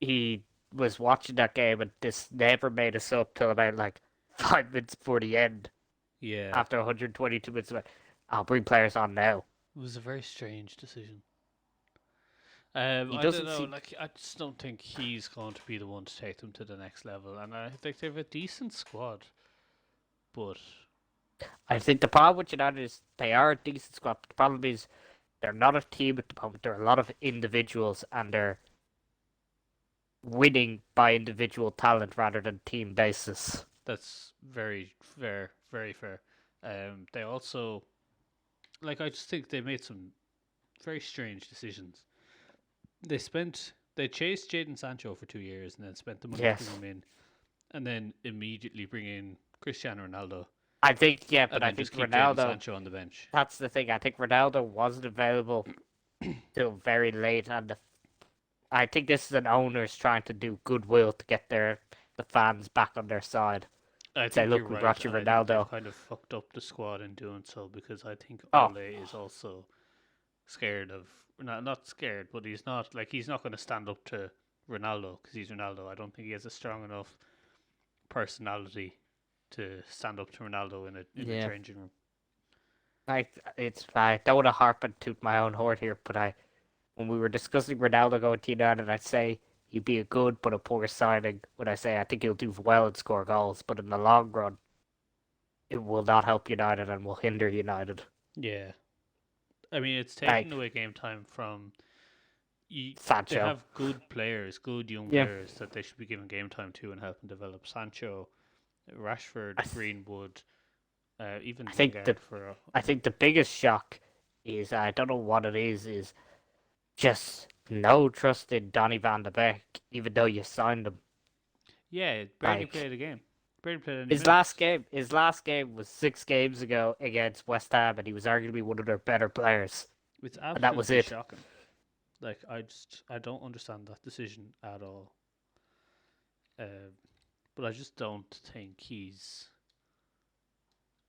He was watching that game and this never made us up till about like 5 minutes before the end. Yeah, After 122 minutes, went, I'll bring players on now. it was a very strange decision. He I doesn't don't know. seem- Like, I just don't think he's going to be the one to take them to the next level. And I think they have a decent squad, but I think the problem with United is they are a decent squad. But the problem is they're not a team at the moment. They're a lot of individuals, and they're winning by individual talent rather than team basis. that's very fair, very fair. They also, like, I just think they made some very strange decisions. They chased Jadon Sancho for 2 years and then spent the money to Yes. bring him in, and then immediately bring in Cristiano Ronaldo, I think, yeah, but and I then think just keep Jadon Ronaldo. Sancho on the bench. That's the thing. I think Ronaldo wasn't available till very late, and I think this is an owners trying to do goodwill to get the fans back on their side. I Say, think look, you're we right, brought you and I think they've Ronaldo. kind of fucked up the squad in doing so because I think Oh. Ole is also scared of not scared, but he's not going to stand up to Ronaldo because he's Ronaldo. I don't think he has a strong enough personality to stand up to Ronaldo in a Yeah. changing room. I don't want to harp and toot my own horn here, but when we were discussing Ronaldo going to United, I'd say he'd be a good but a poor signing. When I say I think he'll do well and score goals, but in the long run, it will not help United and will hinder United. Yeah, I mean it's Like- taking away game time from. They Sancho. have good players, good young Yeah. players that they should be giving game time to and helping develop. Sancho, Rashford, I th- Greenwood, even I think Lingard for I think the biggest shock is I don't know what it is just no trust in Donny van de Beek, even though you signed him. yeah, barely like- played a game. Barely played any His last game was 6 games ago against West Ham, and he was arguably one of their better players. It's absolutely that was it. shocking. Like I don't understand that decision at all. But I just don't think he's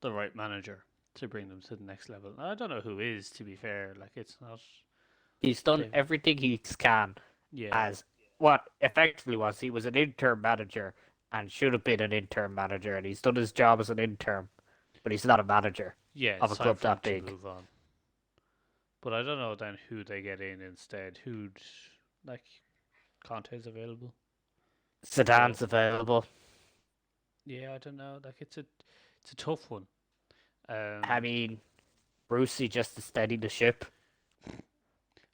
the right manager to bring them to the next level. I don't know who is, to be fair. Like it's not. He's done Okay. everything he can Yeah, as what effectively was he was an interim manager and should have been an interim manager, and he's done his job as an interim, but he's not a manager. yeah. of It's a time club for him that to big. move on. But I don't know then who they get in instead. Who'd like Conte's available? Sedan's available. Yeah, I don't know. Like it's a tough one. I mean, Brucey just to steady the ship.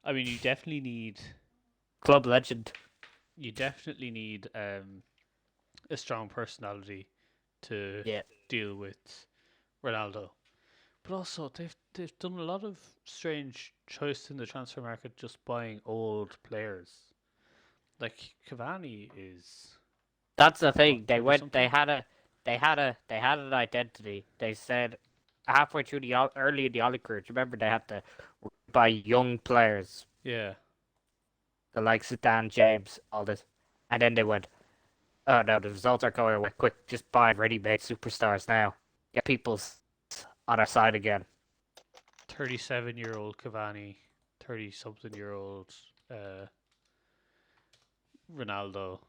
I mean, you definitely need Club legend. a strong personality to Yeah. deal with Ronaldo. But also they've done a lot of strange choice in the transfer market, just buying old players. Like Cavani is That's the thing. They 30 went. They something? had an identity. They said halfway through early in the Ollie career. Do you remember they had to buy young players yeah. the likes of Dan James, all this, and then they went, "Oh no, the results are going away. Quick, just buy ready-made superstars now. Get people's on our side again." 37-year-old Cavani, 30-something-year-old Ronaldo.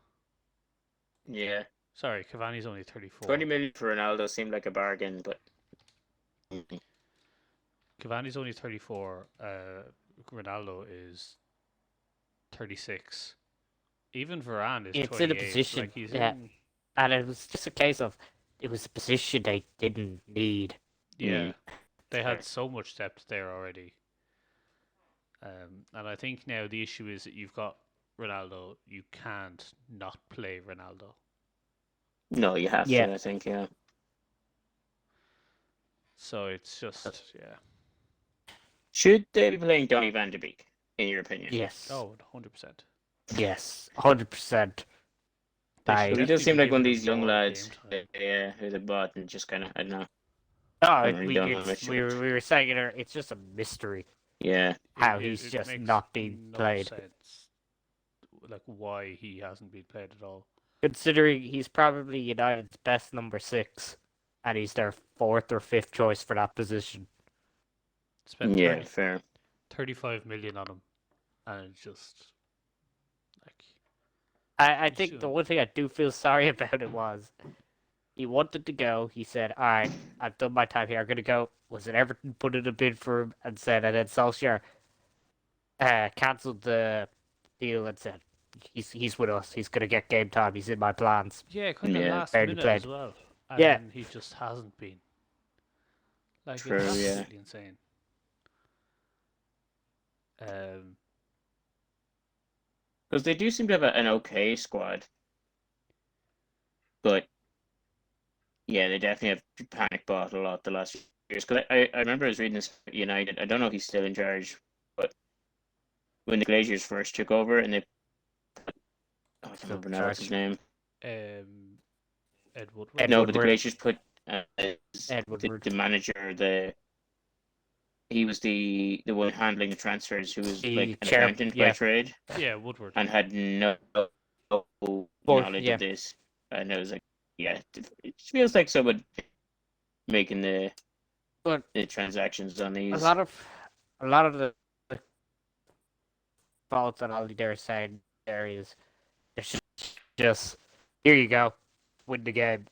Yeah. Sorry, Cavani's only 34. 20 million for Ronaldo seemed like a bargain, but Cavani's only 34. Ronaldo is 36. Even Varane is It's 28. in a position, Like he's yeah, in. and it was just a case of it was a position they didn't need. Yeah, Mm. they had so much depth there already. And I think now the issue is that you've got Ronaldo. You can't not play Ronaldo. no, you have Yeah. to, I think, yeah. So it's just, yeah. Should they be playing Donny van de Beek, in your opinion? Yes. Oh, 100%. Yes. 100%. They Right. should He does definitely seem be like one of giving these him young more lads, game time. yeah, who they bought and just kind of, I don't know. No, haven't really done much we with it. were saying it. It's just a mystery Yeah. how It- he's it just makes not being no played. sense, like why he hasn't been played at all. Considering he's probably United's best number 6, and he's their 4th or 5th choice for that position. Spent Yeah, fair. 35 million on him, and it's just like I It's think the just- one thing I do feel sorry about it was he wanted to go. He said, "All right, I've done my time here. I'm gonna go." Was it Everton put in a bid for him and said, and then Solskjaer cancelled the deal and said, "He's with us. He's gonna get game time. He's in my plans." yeah, kind of Yeah. last Barely minute played. as well. And Yeah. then he just hasn't been. Like True, it's yeah. absolutely insane. Because they do seem to have an okay squad. But, yeah, they definitely have panic bought a lot the last few years. Because I remember I was reading this at United. I don't know if he's still in charge, but when the Glaziers first took over and they... I can't Still remember in now what's his charge. name. Ed Woodward. Ed No, but the Woodward. Glaciers put Ed Woodward. the manager, he was the one handling the transfers, who was The like an chair- accountant yeah. by trade Yeah, Woodward. and had no knowledge yeah. of this. And I was like, yeah, it feels like someone making But the transactions on these. a lot of the fault that Ollie Dare saying there is it's just here you go, win the game.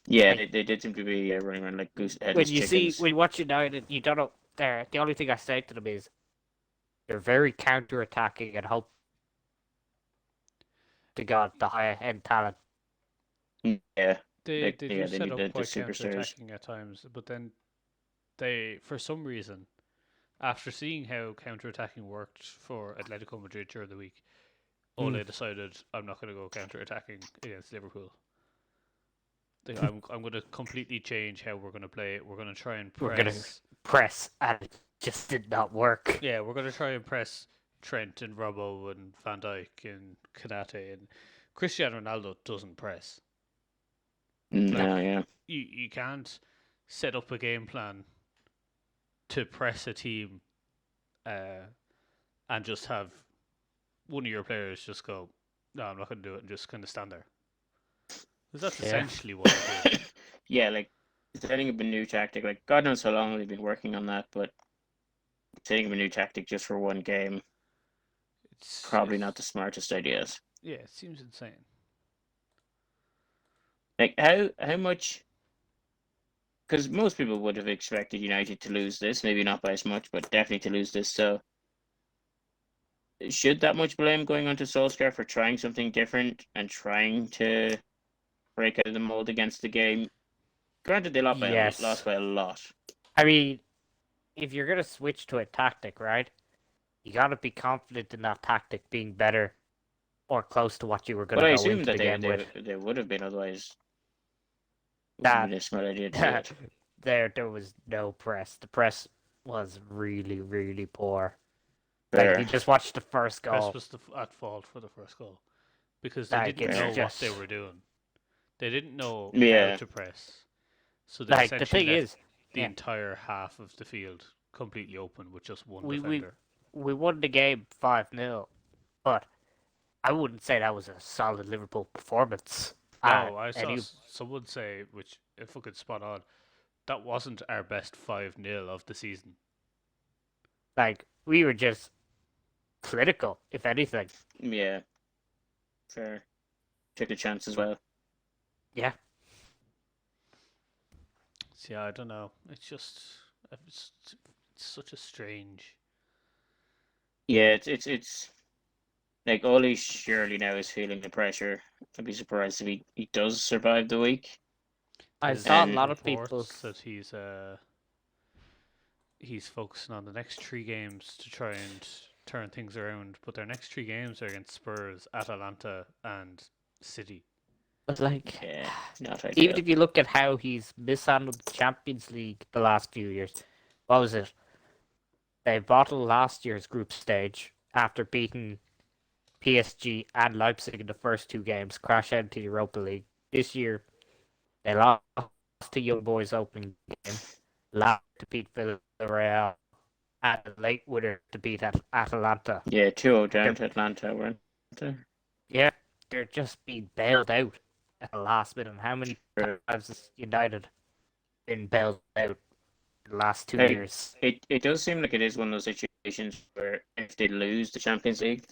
Yeah, like- they did seem to be running around like When headless you chickens. see when you watch United, you don't know. The only thing I say to them is they're very counter-attacking and hope to God the higher end talent. Yeah, They Like, do yeah, they set need up the quite superstars. counter-attacking at times, but then they, for some reason, after seeing how counter-attacking worked for Atletico Madrid during the week, Ole decided I'm not going to go counter-attacking against Liverpool. I'm going to completely change how we're going to play it. We're going to try and We're gonna press. press, and it just did not work. Yeah, we're going to try and press Trent and Robbo and Van Dijk and Kanate, and Cristiano Ronaldo doesn't press. no, yeah, You can't set up a game plan to press a team and just have one of your players just go, no, I'm not going to do it, and just kind of stand there. Because that's Yeah. essentially what it is. yeah. Like setting up a new tactic. Like God knows how long they've been working on that, but setting up a new tactic just for one game, probably not the smartest ideas. Yeah, it seems insane. Like how much? Because most people would have expected United to lose this, maybe not by as much, but definitely to lose this. So, should that much blame going onto Solskjaer for trying something different and trying to break out of the mold against the game? Granted, they lost Yes. by a lot. I mean, if you're gonna switch to a tactic, right? You gotta be confident in that tactic being better or close to what you were gonna But I go assume into that the game with. they would have been, otherwise. It That- wouldn't have been a smart idea to do it. There was no press. The press was really, really poor. Fair. Like you just watched the first Press goal. was at fault for the first goal because they Like, didn't it's know just- what they were doing. They didn't know Yeah. how to press. So they Like the essentially thing left is, the yeah. entire half of the field completely open with just one We- defender. we won the game 5-0, but I wouldn't say that was a solid Liverpool performance. No, I And saw someone say, which if I could spot on, that wasn't our best 5-0 of the season. like we were just clinical, if anything. Yeah. Fair. Took a chance as well. Yeah. So, yeah, I don't know. It's such a strange. Yeah, it's like Oli surely now is feeling the pressure. I'd be surprised if he does survive the week. I There's saw a And- lot of people. reports that he's focusing on the next 3 games to try and turn things around. But their next 3 games are against Spurs, Atalanta, and City. But like, Yeah, not even ideal. if you look at how he's mishandled the Champions League the last few years, what was it? They bottled last year's group stage after beating PSG and Leipzig in the first 2 games, crash out into the Europa League. This year, they lost to Young Boys opening game, lost to beat Villarreal, and a late winner to beat Atalanta. Yeah, 2-0 down to Atlanta, weren't they? Yeah, they're just being bailed out at the last minute. And how many True. times has United been bailed out in the last 2 Hey, years? It does seem like it is one of those situations where if they lose the Champions League,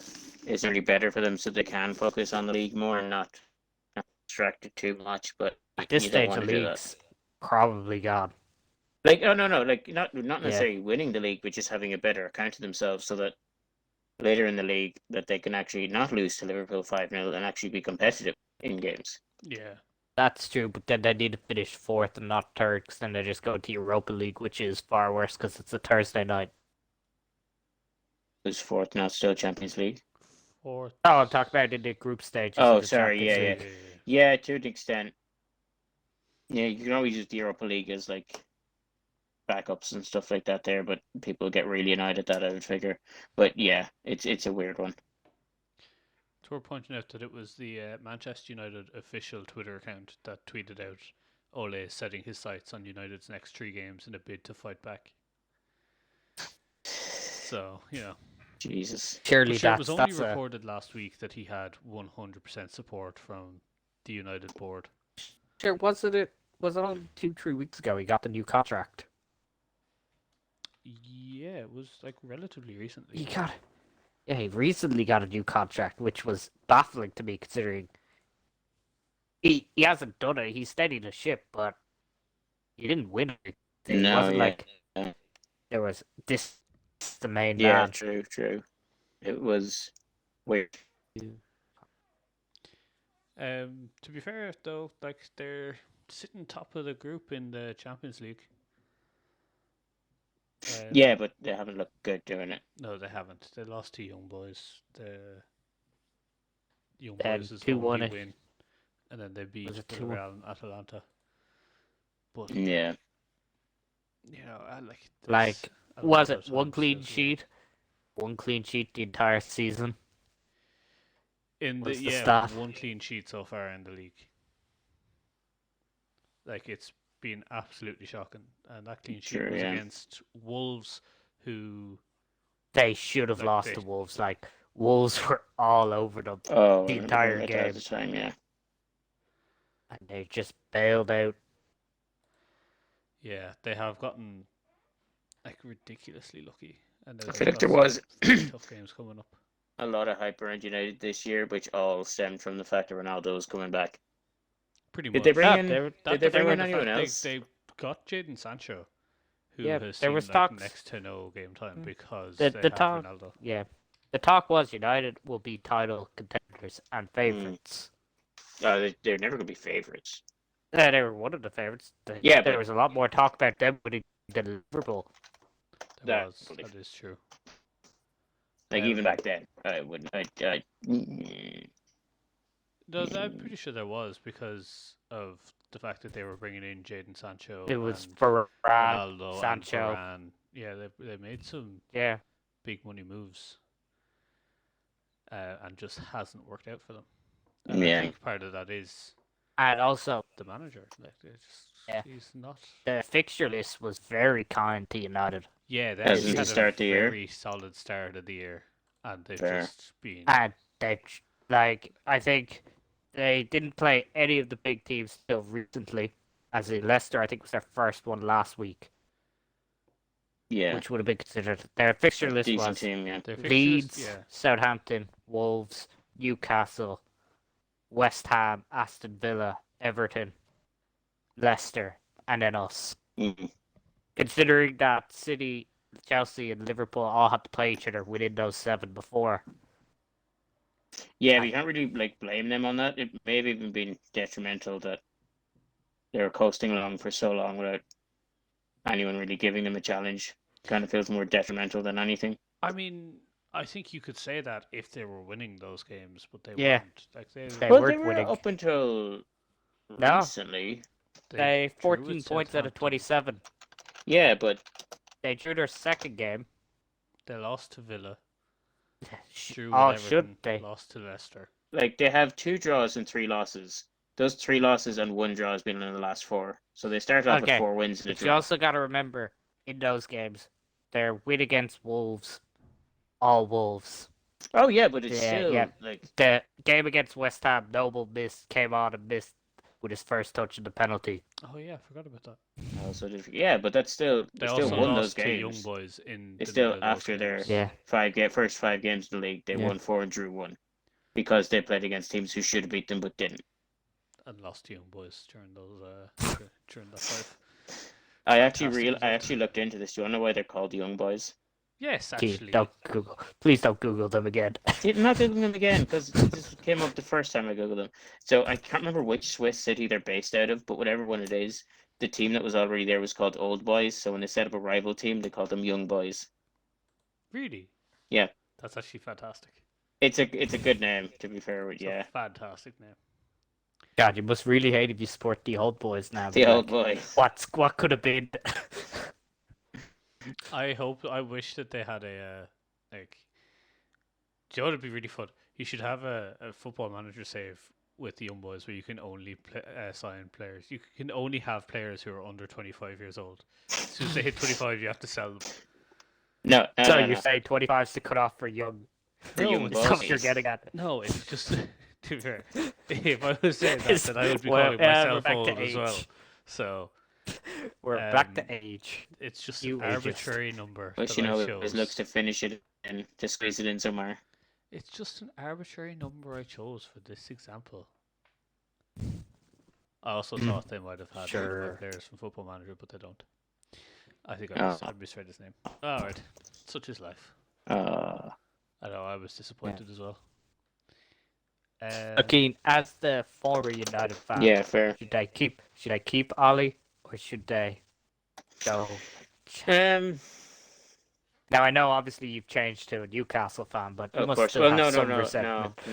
it's really better for them so they can focus on the league more and not distracted too much. But At this you don't stage, want the to do that. league's probably gone. Like, oh no, like not Yeah. necessarily winning the league, but just having a better account of themselves, so that later in the league that they can actually not lose to Liverpool 5-0 and actually be competitive in games. Yeah. That's true, but then they need to finish fourth and not third, because then they just go to Europa League, which is far worse because it's a Thursday night. Who's fourth now? Still Champions League. Fourth. Oh, I'm talking about in the group stages. Oh, of the sorry, Champions yeah, League. Yeah, to an extent. Yeah, you can always use the Europa League as like backups and stuff like that there, but people get really annoyed at that, I would figure. But yeah, it's a weird one. So we're pointing out that it was the Manchester United official Twitter account that tweeted out Ole setting his sights on United's next 3 games in a bid to fight back. So, Jesus. Surely But sure, it that's, was only that's a... reported last week that he had 100% support from the United board. Sure, was it only 2-3 weeks ago he got the new contract? Yeah, it was like relatively recently. He recently got a new contract, which was baffling to me considering he hasn't done it. He steadied the ship, but he didn't win it. It No, wasn't yeah. like there was this the main Yeah, man. true. It was weird. To be fair though, like they're sitting top of the group in the Champions League. Yeah, but they haven't looked good doing it. No, they haven't. They lost to Young Boys. The Young Then Boys is 2-1 only it. win, and then they beat Was it 2-1? Villarreal and Atalanta. But Yeah. there's a Was lot it of one times clean there's sheet? One clean sheet the entire season. in the was the yeah stat. 1 clean sheet so far in the league. Like it's been absolutely shocking, and that clean sheet Sure, was yeah. against Wolves, who They should have Like, lost they- to Wolves. Like Wolves were all over them, Oh, The entire at game. the time, yeah. and they just bailed out. they have gotten like ridiculously lucky, and I they've feel like got there some was tough games coming up. a lot of hype around United this year, which all stemmed from the fact that Ronaldo was coming back. Pretty Did much. they bring Yeah, in? they were- Did they bring were in the anyone They else? they got Jadon Sancho, who Yeah, has there seen was like talks- next to no game time because The- they the have talk- Ronaldo. Yeah, the talk was United will be title contenders and favourites. They're never going to be favourites. They were one of the favourites. Yeah, there but- was a lot more talk about them winning than Liverpool. That That- is true. Like Um, even back then, I wouldn't. No, I'm pretty sure there was because of the fact that they were bringing in Jadon Sancho. It was and Varane, Ronaldo Sancho. and Varane. Yeah, they made some Yeah, big money moves, and just hasn't worked out for them. And I Yeah. think part of that is and also the manager. Like, Yeah. he's not. the fixture list was very kind to United. Yeah, they As actually in to had a start the year? very solid start of the year, and they've Fair. just been. And I think they didn't play any of the big teams till recently. As in Leicester, I think was their first one last week, Yeah, which would have been considered. Their fixture list decent was team. Yeah. Their fixture list, Leeds, yeah. Southampton, Wolves, Newcastle, West Ham, Aston Villa, Everton, Leicester, and then us. Mm. Considering that City, Chelsea, and Liverpool all had to play each other within those 7 before. Yeah, but you can't really like blame them on that. It may have even been detrimental that they were coasting along for so long without anyone really giving them a challenge. Kind of feels more detrimental than anything. I mean, I think you could say that if they were winning those games, but they Yeah. weren't. Like They Well, weren't they were winning. up until No. recently. They drew 14 with points out of Southampton. 27. Yeah, but They drew their second game. They lost to Villa. Drew with Oh, Everton, should they? lost to Leicester. like they have 2 draws and 3 losses. Those 3 losses and 1 draw has been in the last 4. So they started off Okay, with 4 wins and a But you draw. also got to remember, in those games, their win against Wolves, all Wolves. Oh yeah, but it's Yeah, still yeah. like The game against West Ham, Noble came on and missed with his first touch of the penalty. Oh yeah, I forgot about that. also yeah, but that's still They they still also won lost those to Young games. Boys in It's the still middle of those after their games. Yeah. first 5 games in the league. They Yeah. won 4 and drew 1 because they played against teams who should have beat them but didn't. And lost to Young Boys during those during that fight. I Fantastic actually looked into this. Do you want to know why they're called the Young Boys? Yes, Gee, actually. Please don't Google them again. I'm not googling them again because this came up the first time I googled them. So I can't remember which Swiss city they're based out of, but whatever one it is, the team that was already there was called Old Boys. So when they set up a rival team, they called them Young Boys. Really? Yeah. That's actually fantastic. It's a good name to be fair. But It's yeah, a fantastic name. God, you must really hate if you support the old boys now. the but, Old like, Boys. what could have been? I wish that they had a like. Do you know what would be really fun? You should have a football manager save with the Young Boys where you can only sign players. You can only have players who are under 25 years old. As soon as they hit 25, you have to sell them. No, So no, you're no. saying 25 is the cutoff for young? For Young Is that what Boys. you're getting at? No, it's just to be fair. If I was saying that, It's- then I would be well, calling yeah, we're myself back to old as well. age. So We're back Um, to age. it's just You an ageist. arbitrary number But that you know, I it always chose. looks to finish it and to squeeze it in somewhere. It's just an arbitrary number I chose for this example. I also thought they might have had one of my Sure. players from Football Manager, but they don't. I think Oh. I misread his name. Alright, such is life. Uh, I know, I was disappointed as well. Akeem, as the former United fan, yeah, fair. should I keep Ollie or should I go? Um, Now I know obviously you've changed to a Newcastle fan, but you of must course. still Well, have no, some resentment.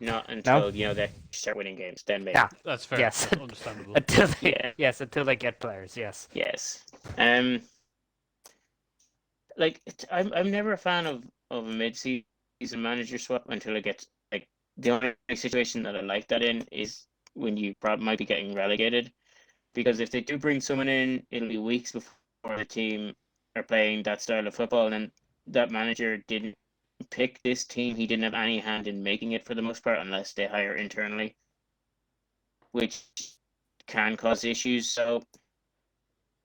not until you know they start winning games. Then maybe. Yeah. That's fair. Yes. That's understandable. Until they, Yeah. yes, until they get players. Yes. Yes. Like I'm never a fan of a mid-season manager swap until it gets like the only situation that I like that in is when you might be getting relegated, because if they do bring someone in, it'll be weeks before the team are playing that style of football, and that manager didn't pick this team. He didn't have any hand in making it for the most part, unless they hire internally, which can cause issues. So.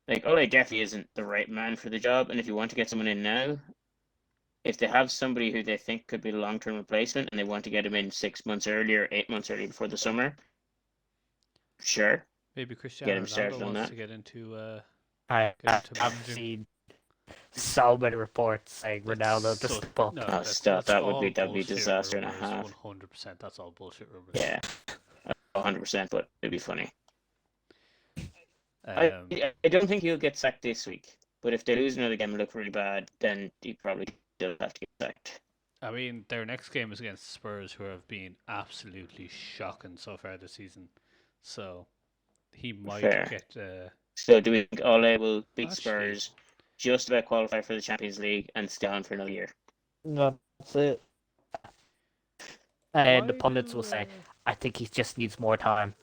Like, Ole definitely isn't the right man for the job, and if you want to get someone in now, if they have somebody who they think could be a long-term replacement and they want to get him in 6 months earlier, 8 months earlier before the summer, sure. Maybe Cristiano him started Ronaldo on wants that. to get into I Get into have managing. seen so many reports saying Ronaldo doesn't pull. No, Oh, stop. That would be all bullshit disaster and a rumours, half. 100%. That's all bullshit rumors. Yeah, 100%, but it'd be funny. Um, I don't think he'll get sacked this week, but if they lose another game and look really bad, then he probably still have to get sacked. I mean, their next game is against Spurs, who have been absolutely shocking so far this season. So he might Fair. get. So do we think Ole will beat Actually- Spurs, just about qualify for the Champions League, and stay on for another year? That's it. And the why pundits do, will say, I think he just needs more time.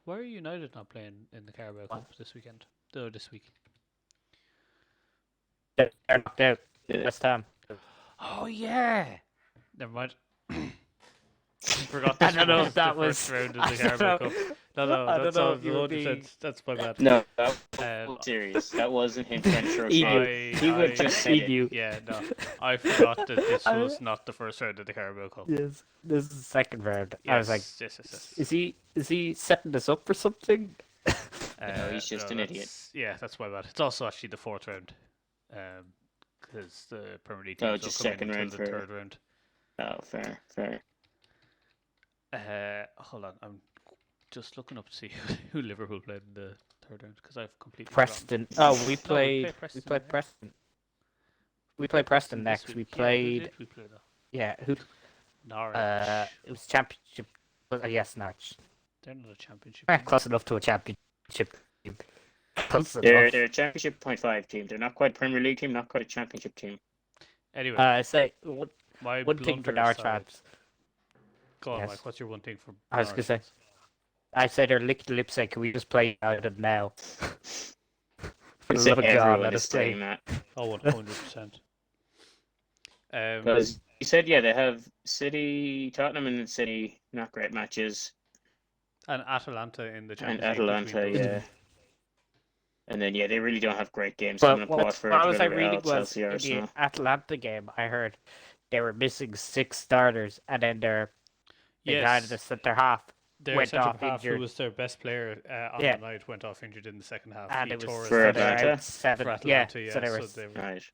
Why are United not playing in the Carabao Cup this weekend? This week. They're knocked out Yeah. this time. Oh yeah. Never mind. I forgot I this don't know was if that the was. first round of I the don't Carabao know. Cup. No, I don't that's know all. if you were being. That's my bad. No, that Um, was serious. That wasn't him trying to throw He shade. knew. He would I- just He said it. knew. yeah, no, I forgot that this I- was not the first round of the Carabao Cup. Yes, this is the second round. Yes, I was like, yes. is he setting this up for something? No, he's just an idiot. Yeah, that's my bad. It's also actually the fourth round, because the Premier League Oh, teams just don't come second in round until the for- third round. Oh, fair. Hold on, I'm just looking up to see who Liverpool played in the third round because I've completely Preston. Oh, we we played. played We Preston, played yeah. Preston. We played Preston this next. We week. Yeah, who played. did we play though? Yeah, who? Norwich. It was championship. Yes, Norwich. They're not a championship. Eh, team. close enough to a championship team. Close They're enough. a championship 0.5 team. They're not quite Premier League team, not quite a championship team. Anyway, I say my one thing for blunder Norwich aside- fans. Go on, Yes. Mike. What's your one thing for? I was gonna Norwich say. fans? I say they're licked lip saying, "Can we just play United now?" For the I'd say love of God, everyone let is us play. saying that. Oh, 100%. Because you said, yeah, they have City, Tottenham and City, not great matches. And Atalanta in the And Champions League. Atalanta, between those yeah. two. And then, yeah, they really don't have great games But coming up. Watford, what was I Villarreal, reading was Chelsea, in the Arsenal. Atlanta game, I heard they were missing 6 starters, and then they guided the Yes, centre half, their went centre off half, who injured. was their best player on Yeah. the night, went off injured in the second half. and He it was tore his For so hamstring. they were Atlanta? out 7. For Atlanta, yeah. So they were they were, Right.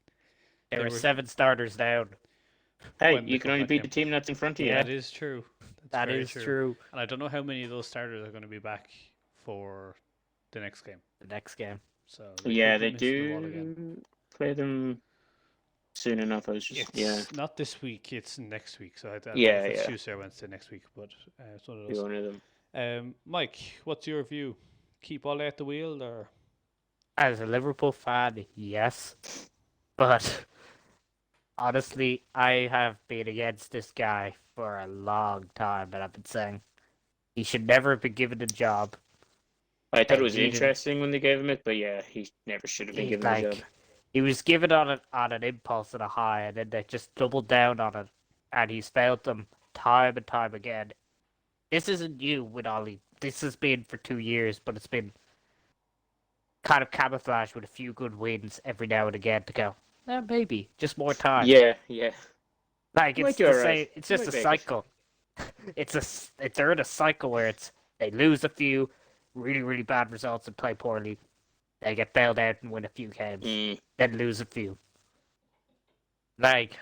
they they were were- 7 starters down. Hey, when they you can come only back beat in. the team that's in front of you. That is true. That's That very is true. And I don't know how many of those starters are going to be back for the next game. The next game. So Yeah, could be they missing the ball again. do play them soon enough. I was just, It's yeah, not this week. It's next week. So I don't know Yeah, if it's yeah. Tuesday or Wednesday next week. But it's one of be those. one of them. Mike, what's your view? Keep Ole at the wheel, or As a Liverpool fan, yes. But honestly, I have been against this guy for a long time, and I've been saying he should never have been given the job. I thought Hey, it was he didn't- interesting when they gave him it, but yeah, he never should have been given the job. He was given on an impulse and a high, and then they just doubled down on it, and he's failed them time and time again. This isn't new with Ollie. This has been for 2 years, but it's been kind of camouflaged with a few good wins every now and again to go. Maybe just more time. Yeah. Like Might it's do the alright. same. It's just Might a make it. cycle. They're in a cycle where they lose a few really really bad results and play poorly. They get bailed out and win a few games, Mm. then lose a few. Like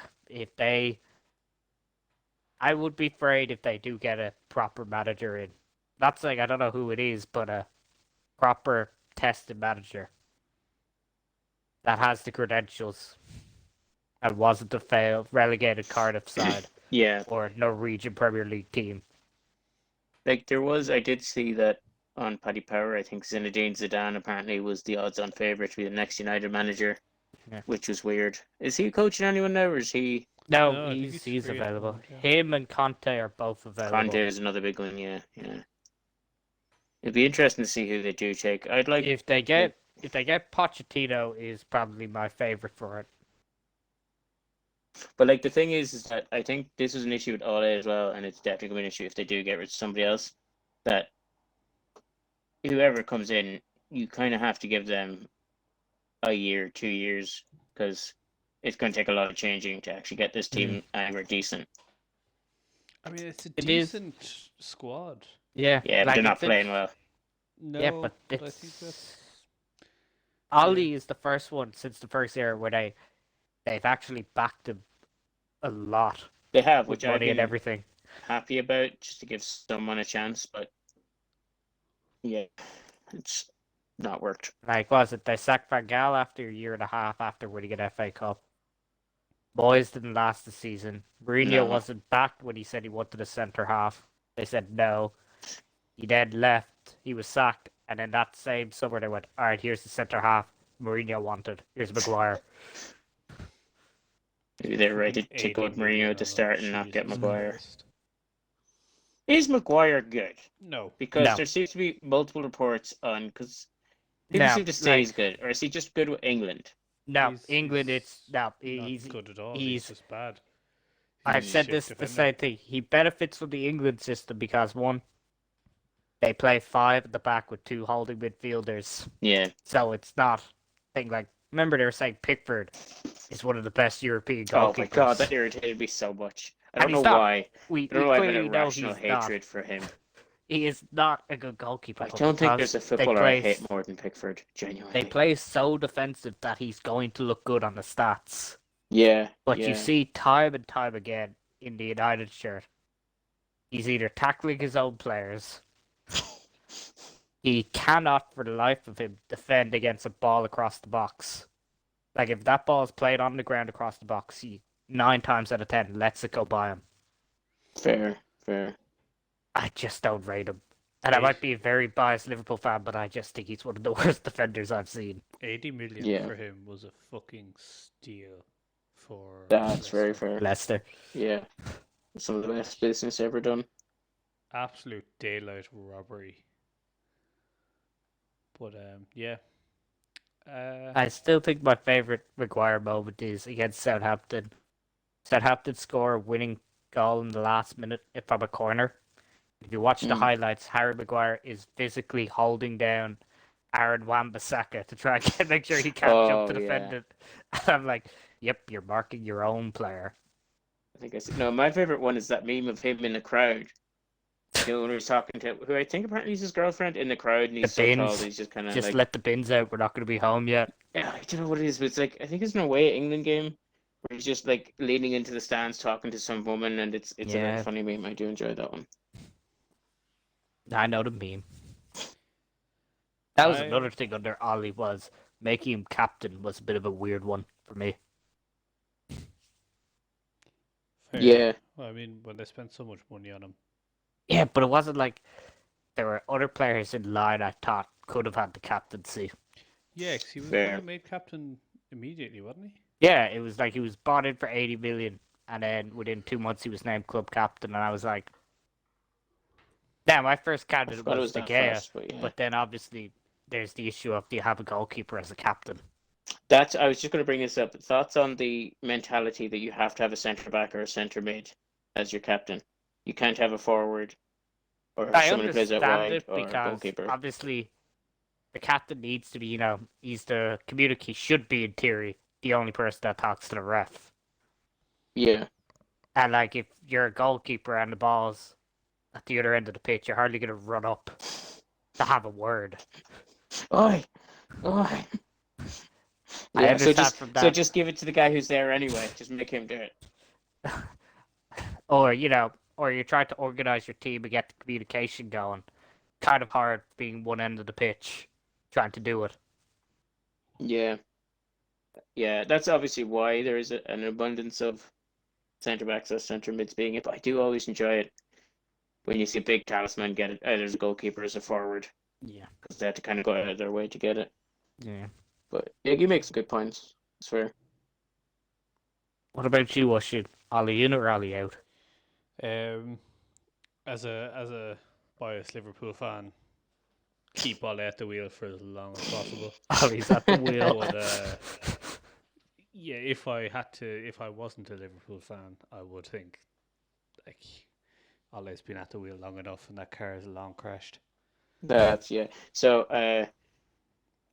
I would be afraid if they do get a proper manager in. Not saying I don't know who it is, but a proper tested manager that has the credentials and wasn't a failed relegated Cardiff side Yeah, or Norwegian Premier League team. like I did see that on Paddy Power. I think Zinedine Zidane apparently was the odds-on favourite to be the next United manager, Yeah. which was weird. Is he coaching anyone now, or is he? No, No, I think he's he's free at the available. moment, yeah. Him and Conte are both available. Conte is another big one. Yeah. It'd be interesting to see who they do take. I'd like. If they get Pochettino, is probably my favorite for it. But like the thing is that I think this is an issue with Ole as well, and it's definitely gonna be an issue if they do get rid of somebody else. That whoever comes in, you kind of have to give them a year, 2 years, because it's going to take a lot of changing to actually get this team anywhere decent. I mean, it's a It is. decent squad. Yeah, Yeah, but like they're not it's a- playing well. No, Yeah, but I it's think that's Ollie is the first one since the first year where they've actually backed him a lot They have, with which I've money and been everything. happy about, just to give someone a chance. But yeah, it's not worked. Like, was it they sacked Van Gaal after a year and a half after winning an FA Cup? Boys didn't last the season. Mourinho No. wasn't backed when he said he wanted a centre half. They said no. He then left. He was sacked, and then that same summer they went, "All right, here's the centre half Mourinho wanted. Here's Maguire." Maybe they're right to 80 go with million Mourinho on at the it. start and not get Jesus Maguire. Christ. Is Maguire good? No. Because No. there seems to be multiple reports on, because people No, seem to say like- he's good, or is he just good with England? No, He's England. It's no. not He's good at all. He's he's. just bad. I've He's a said shit this the defender. same thing. He benefits from the England system because one, they play five at the back with two holding midfielders, Yeah. so it's not thing like. Remember they were saying Pickford is one of the best European Oh my god, goalkeepers. that irritated me so much. I And don't know he's not. why. We I don't know we why I have an clearly know irrational he's not. hatred for him. He is not a good goalkeeper. I But don't think because there's a they footballer I play, hate more than Pickford. they Genuinely. play so defensive that he's going to look good on the stats. Yeah. But yeah. you see time and time again in the United shirt, he's either tackling his own players. He cannot, for the life of him, defend against a ball across the box. Like, if that ball is played on the ground across the box, he 9 times out of 10 lets it go by him. Fair. I just don't rate him. And I might be a very biased Liverpool fan, but I just think he's one of the worst defenders I've seen. 80 million Yeah. for him was a fucking steal for That's very Leicester. fair. Leicester. Yeah. Some of the best business ever done. Absolute daylight robbery. But yeah. I still think my favourite Maguire moment is against Southampton. Southampton score a winning goal in the last minute from a corner. If you watch the highlights, Harry Maguire is physically holding down Aaron Wan-Bissaka to try and make sure he can't jump to defend it. And I'm like, yep, you're marking your own player. I think I see. No, my favorite one is that meme of him in the crowd. You know, when he was talking to who I think apparently is his girlfriend in the crowd, and he's so tall, he's just kind of Just like, let the bins out. We're not going to be home yet. yeah, I don't know what it is, but it's like I think it's an away England game where he's just like leaning into the stands talking to some woman, and it's a very Yeah. funny meme. I do enjoy that one. I know the meme. That was I- another thing under Ollie was making him captain was a bit of a weird one for me. Fair. Yeah. Well, I mean, when they spent so much money on him. Yeah, but it wasn't like there were other players in line I thought could have had the captaincy. Yeah, because he was Fair. kind of made captain immediately, wasn't he? Yeah, it was like he was bought in for 80 million, and then within 2 months he was named club captain, and I was like, "Damn, my first candidate forgot it was was that De Gea." fast, but yeah. But then obviously there's the issue of do you have a goalkeeper as a captain? I was just going to bring this up. Thoughts on the mentality that you have to have a centre back or a centre mid as your captain. You can't have a forward or I someone who plays out understand wide it or a because goalkeeper. obviously the captain needs to be, he's the communicator. He should be in theory the only person that talks to the ref. Yeah. And like if you're a goalkeeper and the ball's at the other end of the pitch, you're hardly gonna run up to have a word. Oi. I Yeah, understand from that. so just give it to the guy who's there anyway. Just make him do it. Or you try to organize your team and get the communication going. Kind of hard being one end of the pitch, trying to do it. Yeah. Yeah, that's obviously why there is an abundance of centre backs as centre mids being it. But I do always enjoy it when you see a big talisman get it. There's a goalkeeper as a forward Yeah. because they had to kind of go out of their way to get it. Yeah. But yeah, you make some good points. It's fair. What about you, Oisin? Ollie in or Ollie out? As a biased Liverpool fan, keep Ollie at the wheel for as long as possible. Ollie's at the wheel. But yeah, if I wasn't a Liverpool fan, I would think like Ollie's been at the wheel long enough, and that car is long crashed. That's yeah. So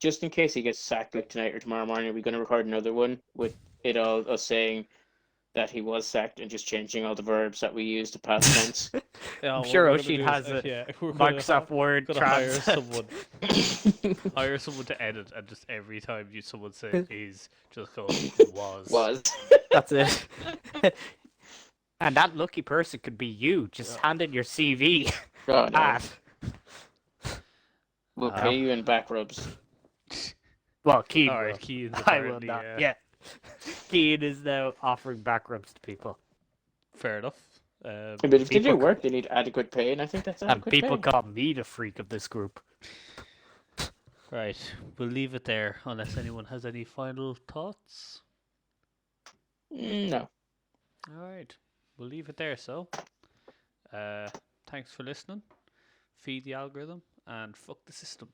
just in case he gets sacked like tonight or tomorrow morning, we're gonna record another one with it all us saying that he was sacked and just changing all the verbs that we use to past tense. Yeah, I'm what sure we're gonna Oisin do has is, a we're gonna Microsoft Word gonna hire translate. hire someone to edit, and just every time someone say is just go was. Was. That's it. And that lucky person could be you. Just hand in your CV. God, no. And, We'll pay you in back rubs. well, Keane All will. right, Keane's I will apparently, not. Yeah. Keane is now offering back rubs to people. fair enough. But if they do People- work, they need adequate pay, and I think that's And adequate people pay. call me the freak of this group. Right, we'll leave it there unless anyone has any final thoughts. No. All right, we'll leave it there. So, thanks for listening. Feed the algorithm and fuck the system.